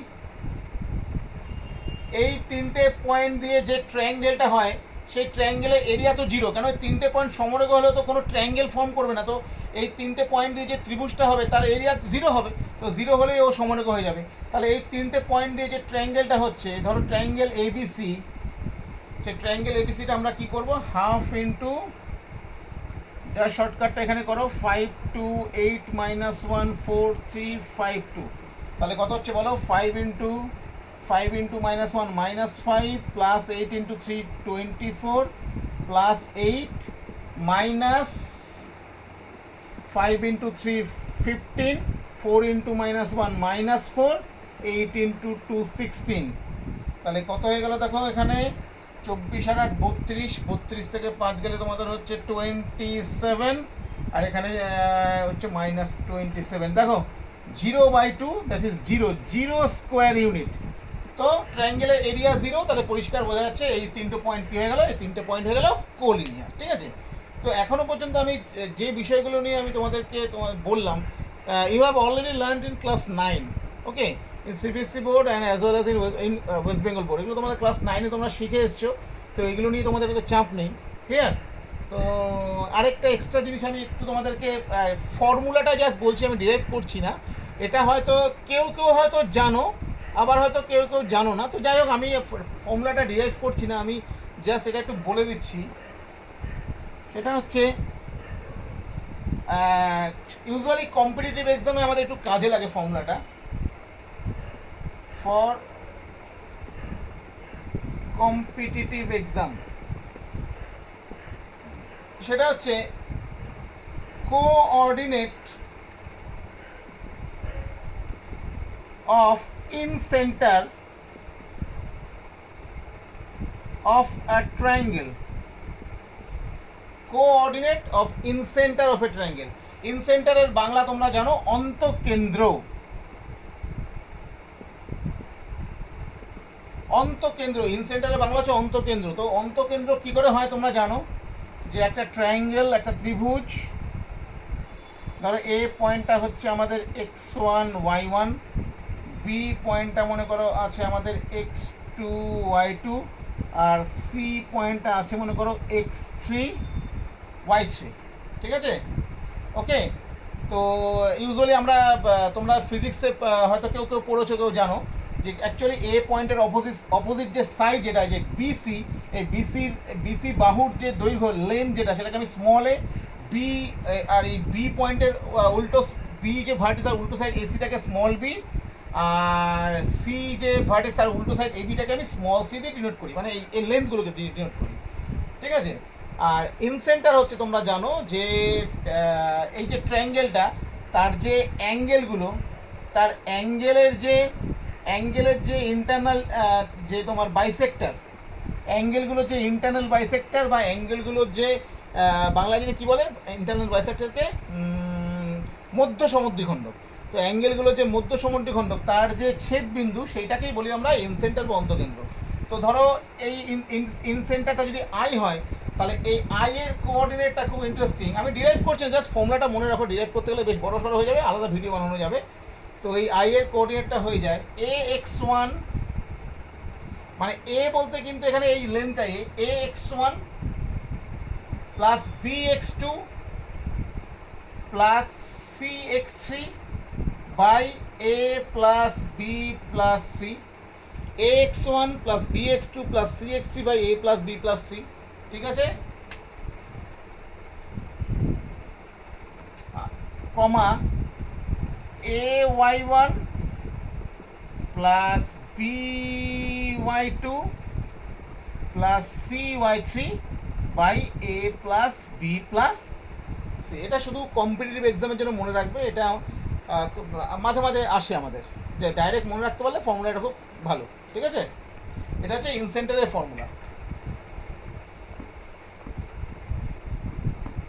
এই তিনটে পয়েন্ট দিয়ে যে ট্রায়াঙ্গেলটা হয় সেই ট্রায়াঙ্গেলের এরিয়া তো জিরো, কেন এই তিনটে পয়েন্ট সমরেখ হলে তো কোনো ট্রায়াঙ্গেল ফর্ম করবে না। তো এই তিনটে পয়েন্ট দিয়ে যে ত্রিভুজটা হবে তার এরিয়া জিরো হবে, তো জিরো হলেই ও সমরেখ হয়ে যাবে। তাহলে এই তিনটে পয়েন্ট দিয়ে যে ট্রায়াঙ্গেলটা হচ্ছে, ধরো ট্রায়াঙ্গেল এবিসি, সেই ট্রায়াঙ্গেল এবিসিটা আমরা কি করব, হাফ ইন্টু, যার শর্টকাটটা এখানে করো 5 2 8 -1 4 3 5 2, তাহলে কত হচ্ছে বলো, 5 into -1 -5 plus 8 into 3 24 plus 8 minus 5 into 3 15, 4 into -1 -4, 8 into 2 16, তাহলে কত হয়ে গেল দেখো, এখানে 24 আর 8 32, 32 থেকে 5 গেলে তোমাদের হচ্ছে 27, আর এখানে হচ্ছে -27। দেখো 0/2 দ্যাট ইজ 0 স্কোয়ার ইউনিট। তো ট্রায়াঙ্গেলের এরিয়া 0, তাহলে পরিষ্কার বোঝা যাচ্ছে এই তিনটে পয়েন্ট কী হয়ে গেল, এই তিনটে পয়েন্ট হয়ে গেল কোলিনিয়ার, ঠিক আছে? তো এখনও পর্যন্ত আমি যে বিষয়গুলো নিয়ে আমি তোমাদেরকে বললাম, you have already learned in class 9, okay, in CBSE board and as well as in West Bengal board. এগুলো তোমাদের ক্লাস 9-এ তোমরা শিখে এসছো, তো এগুলো নিয়ে তোমাদের তো চাপ নেই, ক্লিয়ার? তো আরেকটা এক্সট্রা জিনিস আমি একটু তোমাদেরকে, ফর্মুলাটা জাস্ট বলছি, আমি ডিরাইভ করছি না। এটা হয়তো কেউ হয়তো জানো, আবার হয়তো কেউ জানো না। তো যাই হোক, আমি ফর্মুলাটা ডিরাইভ করছি না, আমি জাস্ট এটা একটু বলে দিচ্ছি। সেটা হচ্ছে ইউজুয়ালি কম্পিটিটিভ এক্সামে আমাদের একটু কাজে লাগে ফর্মুলাটা। ফর কম্পিটিটিভ এক্সাম সেটা হচ্ছে coordinate of in center of a triangle, coordinate of in center of a triangle। in center এর বাংলা তোমরা জানো অন্তঃকেন্দ্র, অন্তঃকেন্দ্র, in center এর বাংলা হচ্ছে অন্তঃকেন্দ্র। তো অন্তঃকেন্দ্র কি করে হয় তোমরা জানো, যে একটা ট্রায়াঙ্গেল, একটা ত্রিভুজ, ধরো এ পয়েন্টটা হচ্ছে আমাদের x1 y1, বি পয়েন্টটা মনে করো আছে আমাদের x2 টু y2, আর সি পয়েন্টটা আছে মনে করো x3 y3, ঠিক আছে? ওকে, তো ইউজুয়ালি আমরা তোমরা ফিজিক্সে হয়তো কেউ কেউ পড়েছো, কেউ জানো যে অ্যাকচুয়ালি এ পয়েন্টের অপোজিট যে সাইড যেটা, যে বিসি, এই বিসি বাহুর যে দৈর্ঘ্য লেন যেটা, সেটাকে আমি স্মল এ বি, আর এই বি পয়েন্টের উল্টো বি যে ভার্টিক্স তার উল্টো সাইড এসিটাকে স্মল বি, আর সি যে ভার্টিক্স তার উল্টো সাইড এবিটাকে আমি স্মল সি দিয়ে ডিনোট করি, মানে এই লেন্থগুলোকে ডিনোট করি, ঠিক আছে? আর ইনসেন্টার হচ্ছে তোমরা জানো যে এই যে ট্রায়াঙ্গেলটা, তার যে অ্যাঙ্গেলগুলো, তার অ্যাঙ্গেলের যে ইন্টারনাল যে তোমার বাইসেক্টর, অ্যাঙ্গেলগুলোর যে ইন্টারনাল বাইসেক্টর বা অ্যাঙ্গেলগুলোর যে বাংলা দিনে কী বলে ইন্টারনাল বাইসেক্টরকে, মধ্য সমদ্বিখণ্ডক। তো অ্যাঙ্গেলগুলোর যে মধ্য সমদ্বিখণ্ডক, তার যে ছেদ বিন্দু, সেইটাকেই বলি আমরা ইনসেন্টার বা অন্তকেন্দ্র। তো ধরো এই ইনসেন্টারটা যদি আই হয়, তাহলে এই আই এর কোঅর্ডিনেটটা খুব ইন্টারেস্টিং। আমি ডিরাইভ করছি, জাস্ট ফর্মুলাটা মনে রাখো, ডিরাইভ করতে গেলে বেশ বড় সড়ো হয়ে যাবে, আলাদা ভিডিও বানানো যাবে। তো এই আই এর কোঅর্ডিনেটটা হয়ে যায় ax1, মানে এ বলতে কিন্তু এখানে এই লেন্থটা ax1 plus bx2 plus cx3 by a plus b plus c, ax1 plus bx2 plus cx3 by a plus b plus c, ঠিক আছে? Comma ay1 plus by2 plus cy3 by a plus b plus c। এটা শুধু কম্পিটিটিভ এক্সামের জন্য মনে রাখবে, এটা মাঝে মাঝে আসে আমাদের, যে ডাইরেক্ট মনে রাখতে পারলে ফর্মুলাটা খুব ভালো, ঠিক আছে? এটা হচ্ছে ইনসেন্টারের ফর্মুলা।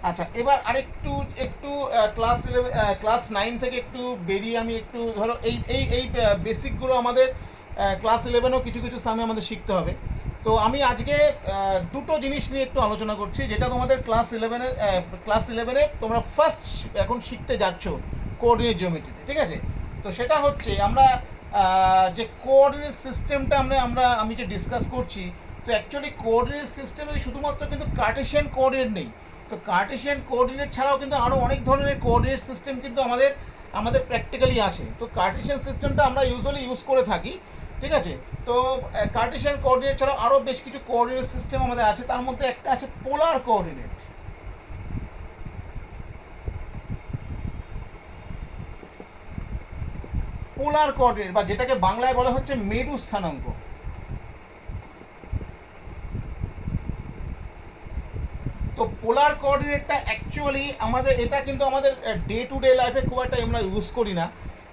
আচ্ছা, এবার আরেকটু ক্লাস 9 থেকে একটু বেরিয়ে আমি একটু ধরো এই এই এই বেসিকগুলো আমাদের ক্লাস 11ও কিছু কিছু সামনে আমাদের শিখতে হবে। তো আমি আজকে দুটো জিনিস নিয়ে একটু আলোচনা করছি, যেটা তোমাদের ক্লাস 11-এ তোমরা ফার্স্ট এখন শিখতে যাচ্ছ কোঅর্ডিনেট জিওমেট্রিতে, ঠিক আছে? তো সেটা হচ্ছে আমরা যে কোঅর্ডিনেট সিস্টেমটা আমি যে ডিসকাস করছি, তো অ্যাকচুয়ালি কোঅর্ডিনেট সিস্টেমে শুধুমাত্র কিন্তু কার্টেশিয়ান কোঅর্ডিনেট নেই। তো কার্টেশিয়ান কোঅর্ডিনেট ছাড়াও কিন্তু আরও অনেক ধরনের কোঅর্ডিনেট সিস্টেম কিন্তু আমাদের প্র্যাকটিক্যালি আছে। তো কার্টেশিয়ান সিস্টেমটা আমরা ইউজুয়ালি ইউজ করে থাকি, ঠিক আছে? তো কার্টেশিয়ান কোঅর্ডিনেট ছাড়াও আরও বেশ কিছু কোঅর্ডিনেট সিস্টেম আমাদের আছে, তার মধ্যে একটা আছে পোলার কোঅর্ডিনেট। পোলার কোঅর্ডিনেট বা যেটাকে বাংলায় বলা হচ্ছে মেরু স্থানাঙ্ক। তো পোলার কোঅর্ডিনেটটা অ্যাকচুয়ালি এটা কিন্তু আমাদের ডে টু ডে লাইফে খুব একটা আমরা ইউজ করি না,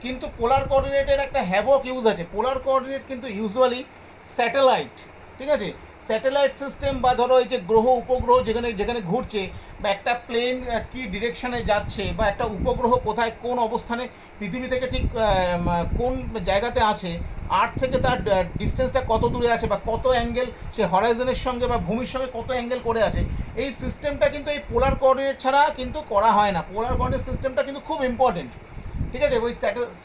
কিন্তু পোলার কোঅর্ডিনেটের একটা হ্যাভক ইউজ আছে। পোলার কোঅর্ডিনেট কিন্তু ইউজুয়ালি স্যাটেলাইট, ঠিক আছে, স্যাটেলাইট সিস্টেম বা ধরো এই যে গ্রহ উপগ্রহ যেখানে ঘুরছে, বা একটা প্লেন কি ডিরেকশানে যাচ্ছে, বা একটা উপগ্রহ কোথায় কোন অবস্থানে পৃথিবী থেকে ঠিক কোন জায়গাতে আছে, আর্থ থেকে তার ডিস্টেন্সটা কত দূরে আছে, বা কত অ্যাঙ্গেল সে হরাইজনের সঙ্গে বা ভূমির সঙ্গে কত অ্যাঙ্গেল করে আছে, এই সিস্টেমটা কিন্তু এই পোলার কোঅর্ডিনেট ছাড়া কিন্তু করা হয় না। পোলার কোঅর্ডিনেট সিস্টেমটা কিন্তু খুব ইম্পর্টেন্ট, ঠিক আছে? ওই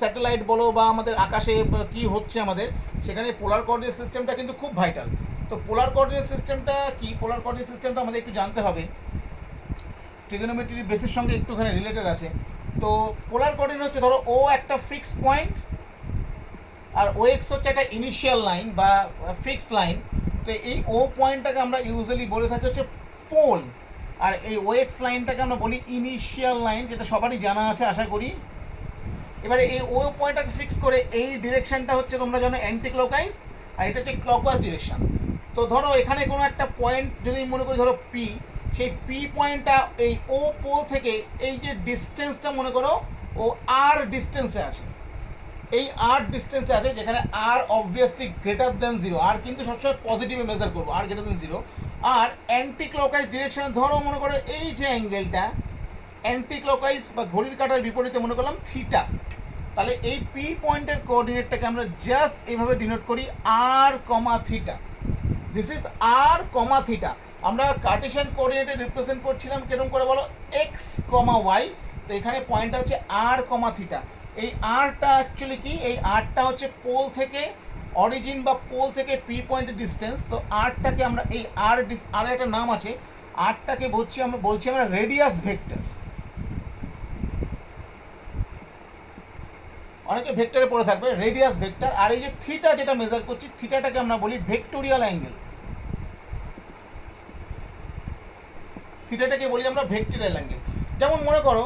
স্যাটেলাইট বলো বা আমাদের আকাশে কি হচ্ছে আমাদের, সেখানে পোলার কোঅর্ডিনেট সিস্টেমটা কিন্তু খুব ভাইটাল। তো পোলার কোঅর্ডিনেট সিস্টেমটা কি, পোলার কোঅর্ডিনেট সিস্টেমটা আমাদের একটু জানতে হবে, ট্রিগোনোমেট্রি বেসির সঙ্গে একটুখানি রিলেটেড আছে। তো পোলার কোঅর্ডিনেট হচ্ছে ধরো ও একটা ফিক্সড পয়েন্ট, আর ও এক্স হচ্ছে একটা ইনিশিয়াল লাইন বা ফিক্সড লাইন। তো এই ও পয়েন্টটাকে আমরা ইউজুয়ালি বলে থাকি হচ্ছে পোল, আর এই ও এক্স লাইনটাকে আমরা বলি ইনিশিয়াল লাইন, যেটা সবারই জানা আছে আশা করি। এবারে এই ও পয়েন্টটাকে ফিক্স করে এই ডিরেকশনটা হচ্ছে তোমরা জানো অ্যান্টি ক্লকওয়াইজ, আর এটা হচ্ছে ক্লকওয়াইজ ডিরেকশন। তো ধরো এখানে কোনো একটা পয়েন্ট যদি মনে করি ধরো পি, সেই পি পয়েন্টটা এই ও পোল থেকে এই যে ডিস্টেন্সটা মনে করো ও আর ডিস্টেন্সে আছে, এই আর ডিস্টেন্সে আছে, যেখানে আর অবভিয়াসলি গ্রেটার দ্যান 0, আর কিন্তু সবসময় পজিটিভে মেজার করবো, আর গ্রেটার দ্যান 0। আর অ্যান্টি ক্লকওয়াইজ ডিরেকশনে ধরো মনে করো এই যে অ্যাঙ্গেলটা অ্যান্টি ক্লকওয়াইজ বা ঘড়ির কাঁটার বিপরীতে মনে করলাম থিটা, তাহলে এই পি পয়েন্টের কোঅর্ডিনেটটাকে আমরা জাস্ট এইভাবে ডিনোট করি R comma theta. This is R comma theta. আমরা কার্টেশিয়ান কোঅর্ডিনেটে রিপ্রেজেন্ট করছিলাম কিরকম করে বলো, এক্স কমা ওয়াই। তো এখানে পয়েন্টটা হচ্ছে আর কমা থিটা। এই আরটা অ্যাকচুয়ালি কি, এই আরটা হচ্ছে পোল থেকে অরিজিন বা পোল থেকে পি পয়েন্টের ডিস্টেন্স, তো আরটাকে আমরা এই আর একটা নাম আছে, আরটাকে বলছি আমরা রেডিয়াস ভেক্টর। অনেকে ভেক্টরে পড়ে থাকবে রেডিয়াস ভেক্টর। আর এই যে থিটা যেটা মেজার করছি, থিটাটাকে আমরা বলি ভেক্টোরিয়াল অ্যাঙ্গেল। থিটাটাকে বলি আমরা ভেক্টোরিয়াল অ্যাঙ্গেল। যেমন মনে করো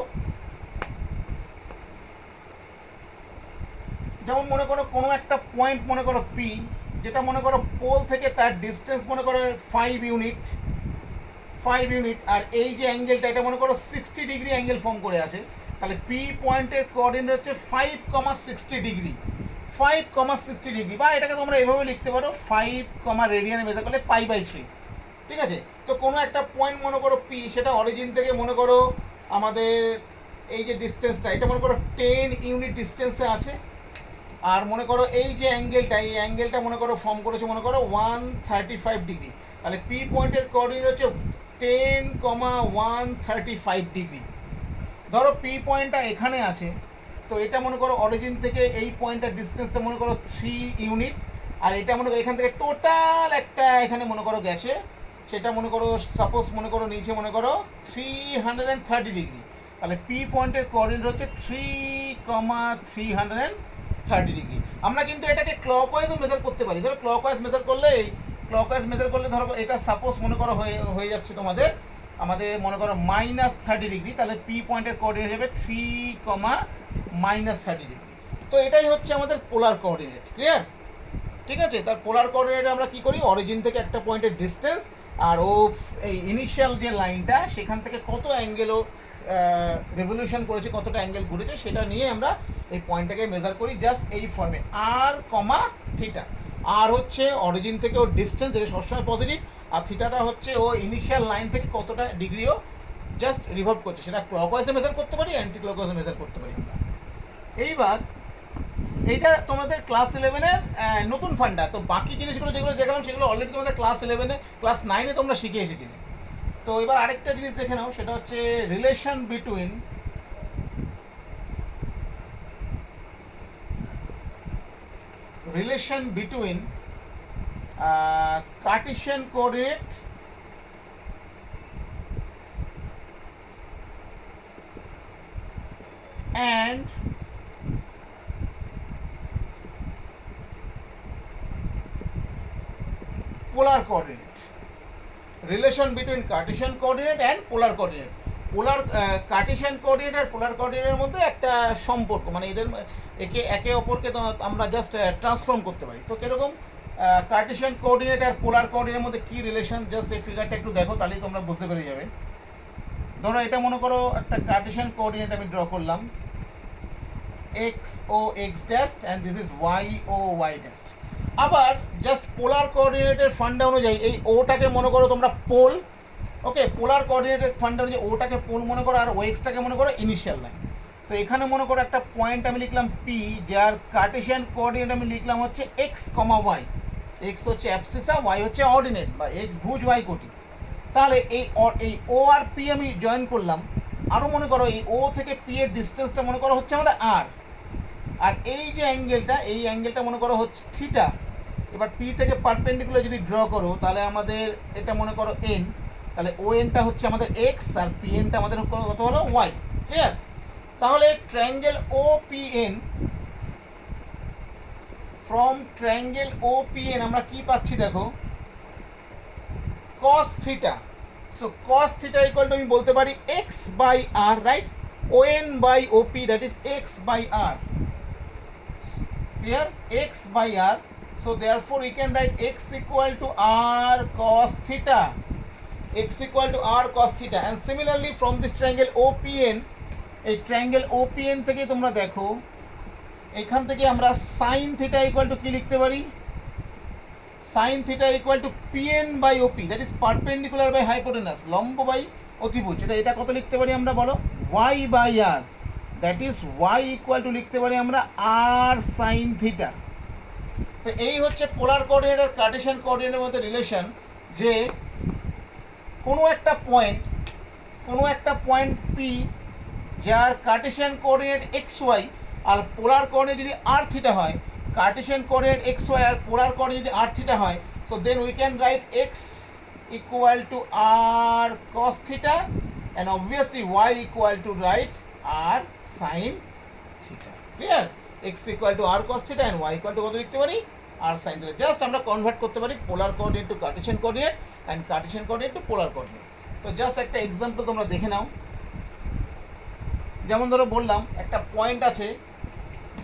কোনো একটা পয়েন্ট মনে করো পি, যেটা মনে করো পোল থেকে তার ডিস্টেন্স মনে করো 5 ইউনিট, আর এই যে অ্যাঙ্গেলটা এটা মনে করো 60 ডিগ্রি অ্যাঙ্গেল ফর্ম করে আছে, তাহলে পি পয়েন্টের কোঅর্ডিনেট হচ্ছে 5,60 ডিগ্রি, 5,60 ডিগ্রি, বা এটাকে তোমরা এভাবে লিখতে পারো 5, রেডিয়ানে মেজার করলে π/3। ঠিক আছে, তো কোনো একটা পয়েন্ট মনে করো পি, সেটা অরিজিন থেকে মনে করো আমাদের এই যে ডিস্টেন্সটা, এটা মনে করো 10 ইউনিট ডিস্টেন্সে আছে, আর মনে করো এই যে অ্যাঙ্গেলটা, এই অ্যাঙ্গেলটা মনে করো ফর্ম করেছে মনে করো 135 ডিগ্রি, তাহলে পি পয়েন্টের কোঅর্ডিনেট হচ্ছে 10,135 ডিগ্রি। ধরো পি পয়েন্টটা এখানে আছে, তো এটা মনে করো অরিজিন থেকে এই পয়েন্টটার ডিস্টেন্সটা মনে করো 3 ইউনিট, আর এটা মনে করো এখান থেকে টোটাল একটা এখানে মনে করো গেছে, সেটা মনে করো সাপোজ মনে করো নিচে মনে করো 330 ডিগ্রি, তাহলে পি পয়েন্টের কোঅর্ডিনেট হচ্ছে 3,330 ডিগ্রি। আমরা কিন্তু এটাকে ক্লকওয়াইজও মেজার করতে পারি। ধরো ক্লকওয়াইজ মেজার করলে ধরো এটা সাপোজ মনে করো হয়ে যাচ্ছে আমাদের মনে করো -30 ডিগ্রি, তাহলে পি পয়েন্টের কোঅর্ডিনেট হবে 3, -30 ডিগ্রি। তো এটাই হচ্ছে আমাদের পোলার কোঅর্ডিনেট। ক্লিয়ার? ঠিক আছে, তার পোলার কোঅর্ডিনেটে আমরা কি করি, অরিজিন থেকে একটা পয়েন্টের ডিস্টেন্স, আর ও এই ইনিশিয়াল যে লাইনটা সেখান থেকে কত অ্যাঙ্গেলও রেভলিউশন করেছে, কতটা অ্যাঙ্গেল ঘুরেছে, সেটা নিয়ে আমরা এই পয়েন্টটাকে মেজার করি জাস্ট এই ফর্মে আর, থিটা। আর হচ্ছে অরিজিন থেকে ওর ডিস্টেন্স, যেটা সবসময় পজিটিভ, আর থিটাটা হচ্ছে ও ইনিশিয়াল লাইন থেকে কতটা ডিগ্রিও জাস্ট রিভলভ করছে, সেটা ক্লকওয়াইজে মেজার করতে পারি, অ্যান্টি ক্লকওয়াইজে মেজার করতে পারি আমরা। এইবার এইটা তোমাদের ক্লাস 11-এর নতুন ফান্ডা। তো বাকি জিনিসগুলো যেগুলো দেখালাম সেগুলো অলরেডি তোমাদের ক্লাস 11-এ, ক্লাস 9-এ তোমরা শিখে এসেছিলে। তো এবার আরেকটা জিনিস দেখে নাও, সেটা হচ্ছে relation between Cartesian coordinate and polar coordinate. Relation between Cartesian coordinate and polar coordinate. Cartesian coordinate আর পোলার কোঅর্ডিনেটের মধ্যে একটা সম্পর্ক, মানে এদের একে অপরকে আমরা জাস্ট ট্রান্সফর্ম করতে পারি। তো কীরকম কার্টেসিয়ান কোঅর্ডিনেট আর পোলার কোঅর্ডিনেটের মধ্যে কী রিলেশন, জাস্ট এই ফিগারটা একটু দেখো, তাহলেই তোমরা বুঝতে পেরে যাবে। ধরো এটা মনে করো একটা কার্টেসিয়ান কোঅর্ডিনেট আমি ড্র করলাম, x dash and this is y dash. আবার জাস্ট পোলার কোঅর্ডিনেটের ফান্ডা অনুযায়ী এই ওটাকে মনে করো তোমরা পোল, ওকে, পোলার কোঅর্ডিনেটের ফান্ডা অনুযায়ী ওটাকে পোল মনে করো, আর ওএক্সটাকে মনে করো ইনিশিয়াল লাইন। তো এখানে মনে করো একটা পয়েন্ট আমি লিখলাম পি, যার কার্টেসিয়ান কোঅর্ডিনেট আমি লিখলাম হচ্ছে x, y। এক্স হচ্ছে অ্যাবসিসা, ওয়াই হচ্ছে অর্ডিনেট বা এক্স ভুজ ওয়াই কোটি। তাহলে এই ও আর পি আমি জয়েন করলাম, আরও মনে করো এই ও থেকে পি এর ডিস্টেন্সটা মনে করো হচ্ছে আমাদের আর এই যে অ্যাঙ্গেলটা মনে করো হচ্ছে থিটা। এবার পি থেকে পারপেন্ডিকুলার যদি ড্র করো, তাহলে আমাদের এটা মনে করো এন, তাহলে ও এনটা হচ্ছে আমাদের এক্স আর পি এনটা আমাদের কত হলো ওয়াই। ক্লিয়ার? তাহলে triangle O P N, from triangle O P N আমরা কি পাচ্ছি দেখো, cos theta. So cos theta equal to আমি বলতে পারি x by r, right? ON by OP, that is x by r. Clear? X by r. So therefore we can write x equal to r cos theta. X equal to r cos theta. And similarly from this triangle OPN, এই triangle OPN থেকে তোমরা দেখো, এখান থেকে আমরা sin theta equal to কি লিখতে পারি, sin theta equal to pn by op, that is perpendicular by hypotenuse, লম্ব বাই অতিভুজ। এটা কত লিখতে পারি আমরা বলো, y by r, that is y equal to লিখতে পারি আমরা r sin theta। তো এই হচ্ছে পোলার কোঅর্ডিনেট আর কার্টেসিয়ান কোঅর্ডিনেটের মধ্যে রিলেশন, যে কোনো একটা পয়েন্ট p যার কার্টেসিয়ান কোঅর্ডিনেট xy আর পোলার কোঅর্ডিনেট যদি r থিটা হয়, কার্টেশিয়ান কোঅর্ডিনেট এক্স ওয়াই আর পোলার কোঅর্ডিনেট যদি আর থিটা হয়, so then we can write X equal to R cos theta and obviously Y equal to write R sine theta. Clear? X equal to R cos theta and Y equal to কত লিখতে পারি? R sine theta. জাস্ট আমরা কনভার্ট করতে পারি পোলার coordinate to Cartesian coordinate and Cartesian coordinate to polar coordinate. তো জাস্ট একটা এক্সাম্পল তোমরা দেখে নাও। যেমন ধরো বললাম একটা পয়েন্ট আছে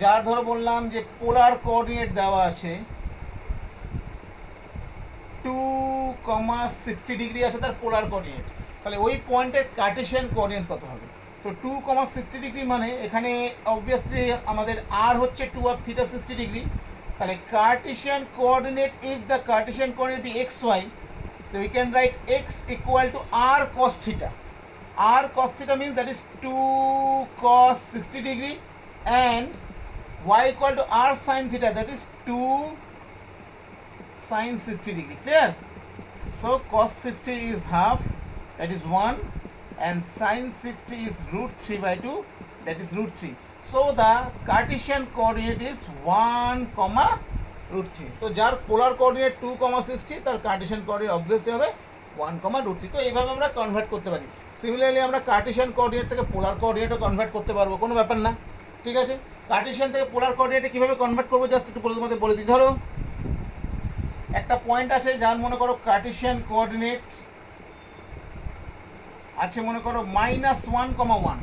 যার ধরো বললাম যে পোলার কোঅর্ডিনেট দেওয়া আছে 2,60 ডিগ্রি আছে তার পোলার কোঅর্ডিনেট, তাহলে ওই পয়েন্টের কার্টেশিয়ান কোঅর্ডিনেট কত হবে? তো 2,60 ডিগ্রি মানে এখানে অবভিয়াসলি আমাদের আর হচ্ছে 2 আর থিটা 60 ডিগ্রি, তাহলে Cartesian coordinate if the Cartesian coordinate X Y, তো we can write X equal to R cos theta. R cos theta means that is 2 cos 60 degree and y equal to R sin theta, that is 2 sin 60 degree. Clear? So cos 60 is half, that is 1, and sin 60 is root 3 by 2, that is root 3. So the Cartesian coordinate is 1 comma root 3. So যার polar coordinate 2 comma 60 তার Cartesian coordinate obviously হবে 1 comma root 3. তো এইভাবে আমরা কনভার্ট করতে পারি। সিমিলারলি আমরা কার্টেশিয়ান কোঅর্ডিনেট থেকে পোলার কোঅর্ডিনেটও কনভার্ট করতে পারবো, কোনো ব্যাপার না। ঠিক আছে, কার্টেশিয়ান থেকে পোলার কোঅর্ডিনেটে কীভাবে কনভার্ট করবো জাস্ট একটু তোমাদের বলে দিই। ধরো একটা পয়েন্ট আছে যার মনে করো কার্টেশিয়ান কোঅর্ডিনেট আছে মনে করো -1,1,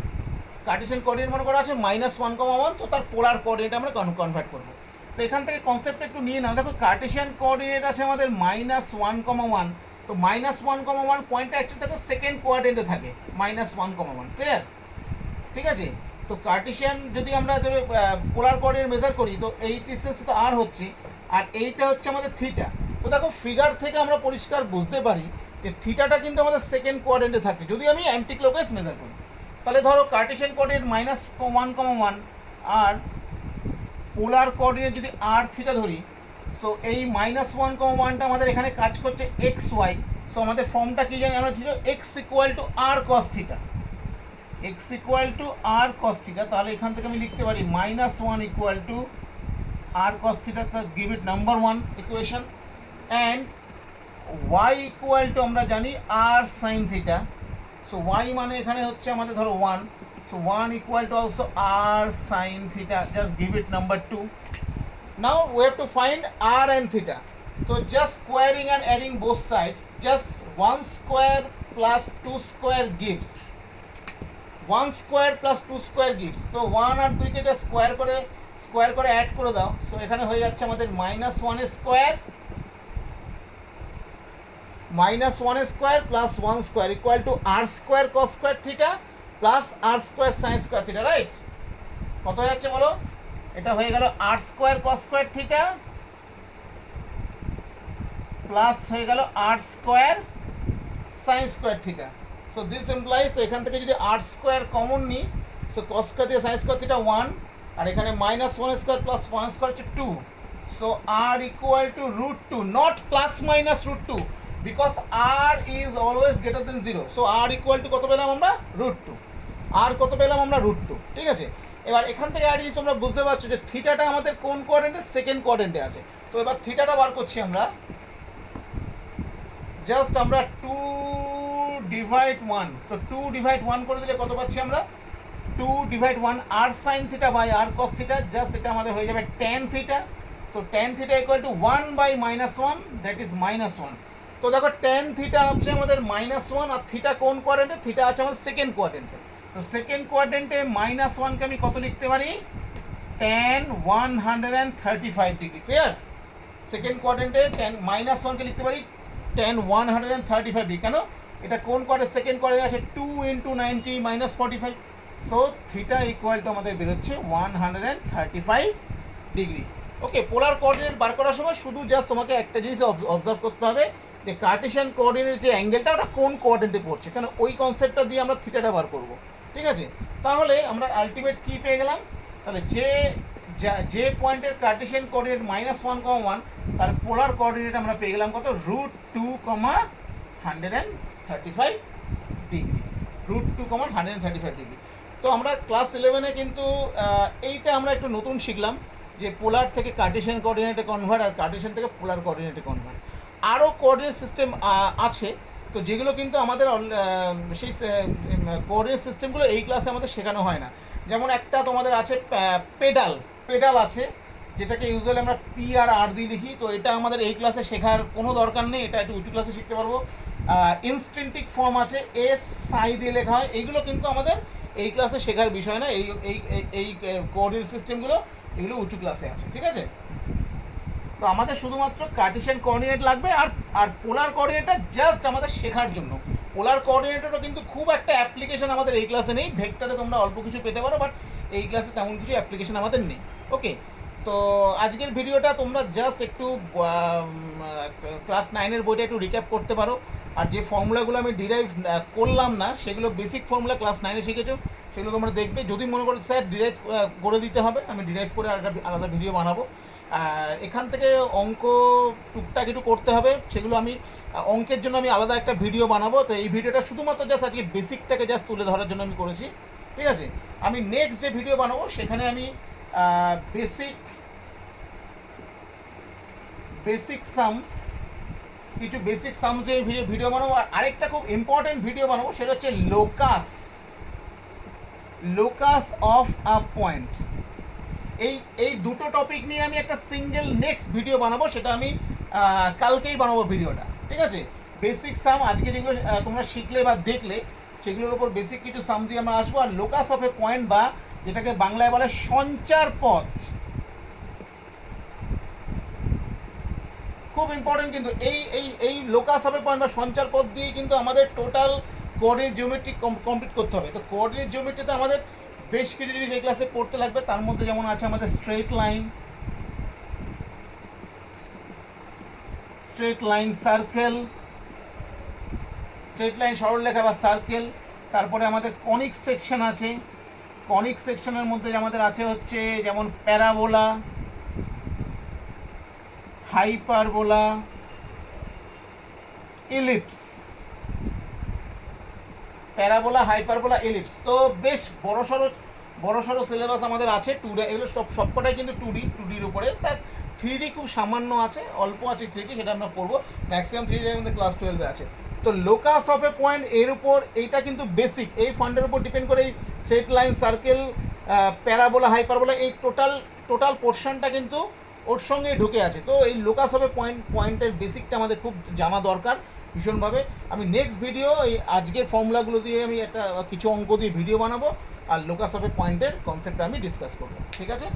কার্টেশিয়ান কোঅর্ডিনেট মনে করো আছে -1,1, তো তার পোলার কোঅর্ডিনেট আমরা কনভার্ট করবো। তো এখান থেকে কনসেপ্টটা একটু নিয়ে নাও। দেখো কার্টেশিয়ান কোঅর্ডিনেট আছে আমাদের -1,1, তো -1,1 পয়েন্টটা অ্যাকচুয়ালি দেখো সেকেন্ড কোয়াড্রেন্টে থাকে -1,1। ক্লিয়ার? ঠিক আছে, তো কার্টেশিয়ান যদি আমরা ধরো পোলার কোঅর্ডিনেট মেজার করি তো এই ডিসটেন্স তো আর হচ্ছে, আর এইটা হচ্ছে আমাদের থিটা। তো দেখো ফিগার থেকে আমরা পরিষ্কার বুঝতে পারি যে থিটাটা কিন্তু আমাদের সেকেন্ড কোয়াড্রেন্টে থাকছে যদি আমি অ্যান্টি ক্লকওয়াইজ মেজার করি। তাহলে ধরো কার্টেশিয়ান কোঅর্ডিনেট -1,1 আর পোলার কোঅর্ডিনেট যদি আর থিটা ধরি, সো এই -1,1টা আমাদের এখানে কাজ করছে এক্স ওয়াই। সো আমাদের ফর্মটা কি জানি আমরা ছিল X equal to R cos theta, X equal to R cos theta. তাহলে এখান থেকে আমি লিখতে পারি -1 equal to R cos theta, give it number 1 equation, and Y equal to আমরা জানি R sine theta. So Y মানে এখানে হচ্ছে আমাদের ধরো 1, so 1 equal to also R sine theta, just give it number 2. Now we have to find r and theta. So just squaring and adding both sides, just 1 square plus 2 square gives 1 square plus 2 square gives. So 1 R 2 K just square করে অ্যাড করে দাও। সো এখানে হয়ে যাচ্ছে আমাদের -1 square plus 1 square equal to r square cos square theta plus r square sin square theta, right? কত হয়ে যাচ্ছে বলো? এটা হয়ে গেল r square cos square theta plus হয়ে গেল r square sin square theta. So this implies এখান থেকে যদি r স্কোয়ার কমন নিই, সো cos স্কোয়ার থেকে sin স্কোয়ার থিটা 1, আর এখানে -1 স্কোয়ার প্লাস 1 স্কোয়ার হচ্ছে 2। So r equal to √2, not plus minus √2, because r is always greater than 0। So r equal to কত পেলাম আমরা? √2। আর কত পেলাম আমরা? √2। ঠিক আছে, এবার এখান থেকে আর জিনিস তোমরা বুঝতে পারছো যে থিটাটা আমাদের কোন কোয়াড্রেন্টে? সেকেন্ড কোয়াড্রেন্টে আছে। তো এবার থিটাটা বার করছি আমরা, জাস্ট আমরা 2/1, তো 2/1 করে দিলে কত পাচ্ছি আমরা? 2/1 R sine theta by R cos theta, just এটা আমাদের হয়ে যাবে tan theta. So tan theta equal to 1/-1, that is -1। তো দেখো tan থিটা হচ্ছে আমাদের -1, আর থিটা কোন কোয়াড্রেন্টে? থিটা আছে আমাদের সেকেন্ড কোয়াড্রেন্টে। তো সেকেন্ড কোয়াড্রেন্টে -1কে আমি কত লিখতে পারি? tan 135 degree. ক্লিয়ার? সেকেন্ড কোয়াড্রেন্টে -1কে লিখতে পারি tan 135 ডিগ্রি। কেন? এটা কোন কোয়াড্রেন্ট? সেকেন্ড কোয়াড্রেন্টে আছে 2 × 90 -45। সো থিটা ইকুয়াল টু আমাদের বেরোচ্ছে 135 ডিগ্রি। ওকে, পোলার কোঅর্ডিনেট বার করার সময় শুধু জাস্ট তোমাকে একটা জিনিস অবজার্ভ করতে হবে যে কার্টেশিয়ান কোঅর্ডিনেট যে অ্যাঙ্গেলটা ওটা কোন কোয়াড্রেন্টে পড়ছে, কেন ওই কনসেপ্টটা দিয়ে আমরা থিটাটা বার করবো। ঠিক আছে, তাহলে আমরা আলটিমেট কী পেয়ে গেলাম? তাহলে যে পয়েন্টের কার্টেশিয়ান কোঅর্ডিনেট -1,1 তার পোলার কোঅর্ডিনেট আমরা পেয়ে গেলাম কত? √2, 135 ডিগ্রি। √2, 135 ডিগ্রি। তো আমরা ক্লাস 11-এ কিন্তু এইটা আমরা একটু নতুন শিখলাম যে পোলার থেকে কার্টেশিয়ান কোঅর্ডিনেটে কনভার্ট আর কার্টেশিয়ান থেকে পোলার কোঅর্ডিনেটে কনভার্ট। আরও কোঅর্ডিনেট সিস্টেম আছে, তো যেগুলো কিন্তু আমাদের সেই কোঅর্ডিনেট সিস্টেমগুলো এই ক্লাসে আমাদের শেখানো হয় না। যেমন একটা তোমাদের আছে পেডাল আছে, যেটাকে ইউজুয়ালি আমরা PRR দিয়ে লিখি, তো এটা আমাদের এই ক্লাসে শেখার কোনো দরকার নেই, এটা একটু উঁচু ক্লাসে শিখতে পারবো। ইনস্ট্যান্টিক ফর্ম আছে, SI দিয়ে লেখা হয়, এইগুলো কিন্তু আমাদের এই ক্লাসে শেখার বিষয় না। এই এই এই কোঅর্ডিনেট সিস্টেমগুলো এগুলো উঁচু ক্লাসে আছে, ঠিক আছে? তো আমাদের শুধুমাত্র কার্টেশিয়ান কোঅর্ডিনেট লাগবে, আর পোলার কোঅর্ডিনেটটা জাস্ট আমাদের শেখার জন্য। পোলার কোঅর্ডিনেটেরও কিন্তু খুব একটা অ্যাপ্লিকেশন আমাদের এই ক্লাসে নেই। ভেক্টরে তোমরা অল্প কিছু পেতে পারো, বাট এই ক্লাসে তেমন কিছু অ্যাপ্লিকেশন আমাদের নেই। ওকে, তো আজকের ভিডিওটা তোমরা জাস্ট একটু ক্লাস 9-এর বইটা একটু রিক্যাপ করতে পারো। আর যে ফর্মুলাগুলো আমি ডিরাইভ করলাম না, সেগুলো বেসিক ফর্মুলা ক্লাস 9-এ শিখেছো, সেগুলো তোমরা দেখবে। যদি মনে করো স্যার ডিরাইভ করে দিতে হবে, আমি ডিরাইভ করে আলাদা ভিডিও বানাবো। আর এখান থেকে অঙ্ক টুকটাক একটু করতে হবে, সেগুলো আমি অঙ্কের জন্য আমি আলাদা একটা ভিডিও বানাবো। তো এই ভিডিওটা শুধুমাত্র জাস্ট আজকে বেসিকটাকে জাস্ট তুলে ধরার জন্য আমি করেছি, ঠিক আছে? আমি নেক্সট যে ভিডিও বানাবো সেখানে আমি বেসিক সামস, কিছু বেসিক সামস যে ভিডিও বানাবো। আর আরেকটা খুব ইম্পর্টেন্ট ভিডিও বানাবো, সেটা হচ্ছে লোকাস অফ আ পয়েন্ট। এই দুটো টপিক নিয়ে আমি একটা সিঙ্গেল নেক্সট ভিডিও বানাবো, সেটা আমি কালকেই বানাবো ভিডিওটা, ঠিক আছে? বেসিক সাম আজকে যেগুলো তোমরা শিখলে বা দেখলে, সেগুলোর উপর বেসিক কিছু সাম দিয়ে আমরা আসবো। আর লোকাস অফ এ পয়েন্ট, বা যেটাকে বাংলায় বলে সঞ্চার পথ, খুব ইম্পর্টেন্ট কিন্তু এই লোকাস অফ এ পয়েন্ট বা সঞ্চার পথ দিয়ে কিন্তু আমাদের টোটাল কোঅর্ডিনেট জিওমেট্রি কমপ্লিট করতে হবে। তো কোঅর্ডিনেট জিওমেট্রিতে আমাদের বেশ কিছু জিনিস এই ক্লাসে পড়তে লাগবে। তার মধ্যে যেমন আছে আমাদের স্ট্রেট লাইন সার্কেল, সরলরেখা বা সার্কেল। তারপরে আমাদের কনিক সেকশন আছে, কনিক সেকশনের মধ্যে আমাদের আছে হচ্ছে যেমন parabola, hyperbola, ellipse. Parabola, hyperbola, ellipse. তো বেশ বড়সড় সিলেবাস আমাদের আছে। এগুলো সবকটাই কিন্তু 2Dর উপরে। তার 3D খুব সামান্য আছে, অল্প আছে 3D, সেটা আমরা পড়বো। ম্যাক্সিমাম 3D আমাদের ক্লাস 12-এ আছে। তো লোকাস অফ এ পয়েন্ট এর উপর, এইটা কিন্তু বেসিক, এই ফান্ডের উপর ডিপেন্ড করে এই straight line, circle, parabola, hyperbola, এই টোটাল পোর্শনটা কিন্তু ওর সঙ্গেই ঢুকে আছে। তো এই লোকাস অফ এ পয়েন্টের বেসিকটা আমাদের খুব জানা দরকার ভীষণভাবে। আমি নেক্সট ভিডিও এই আজকের ফর্মুলাগুলো দিয়ে আমি একটা কিছু অঙ্ক দিয়ে ভিডিও বানাবো, আর লোকাস অফ এ পয়েন্টের কনসেপ্টটা আমি ডিসকাস করবো, ঠিক আছে?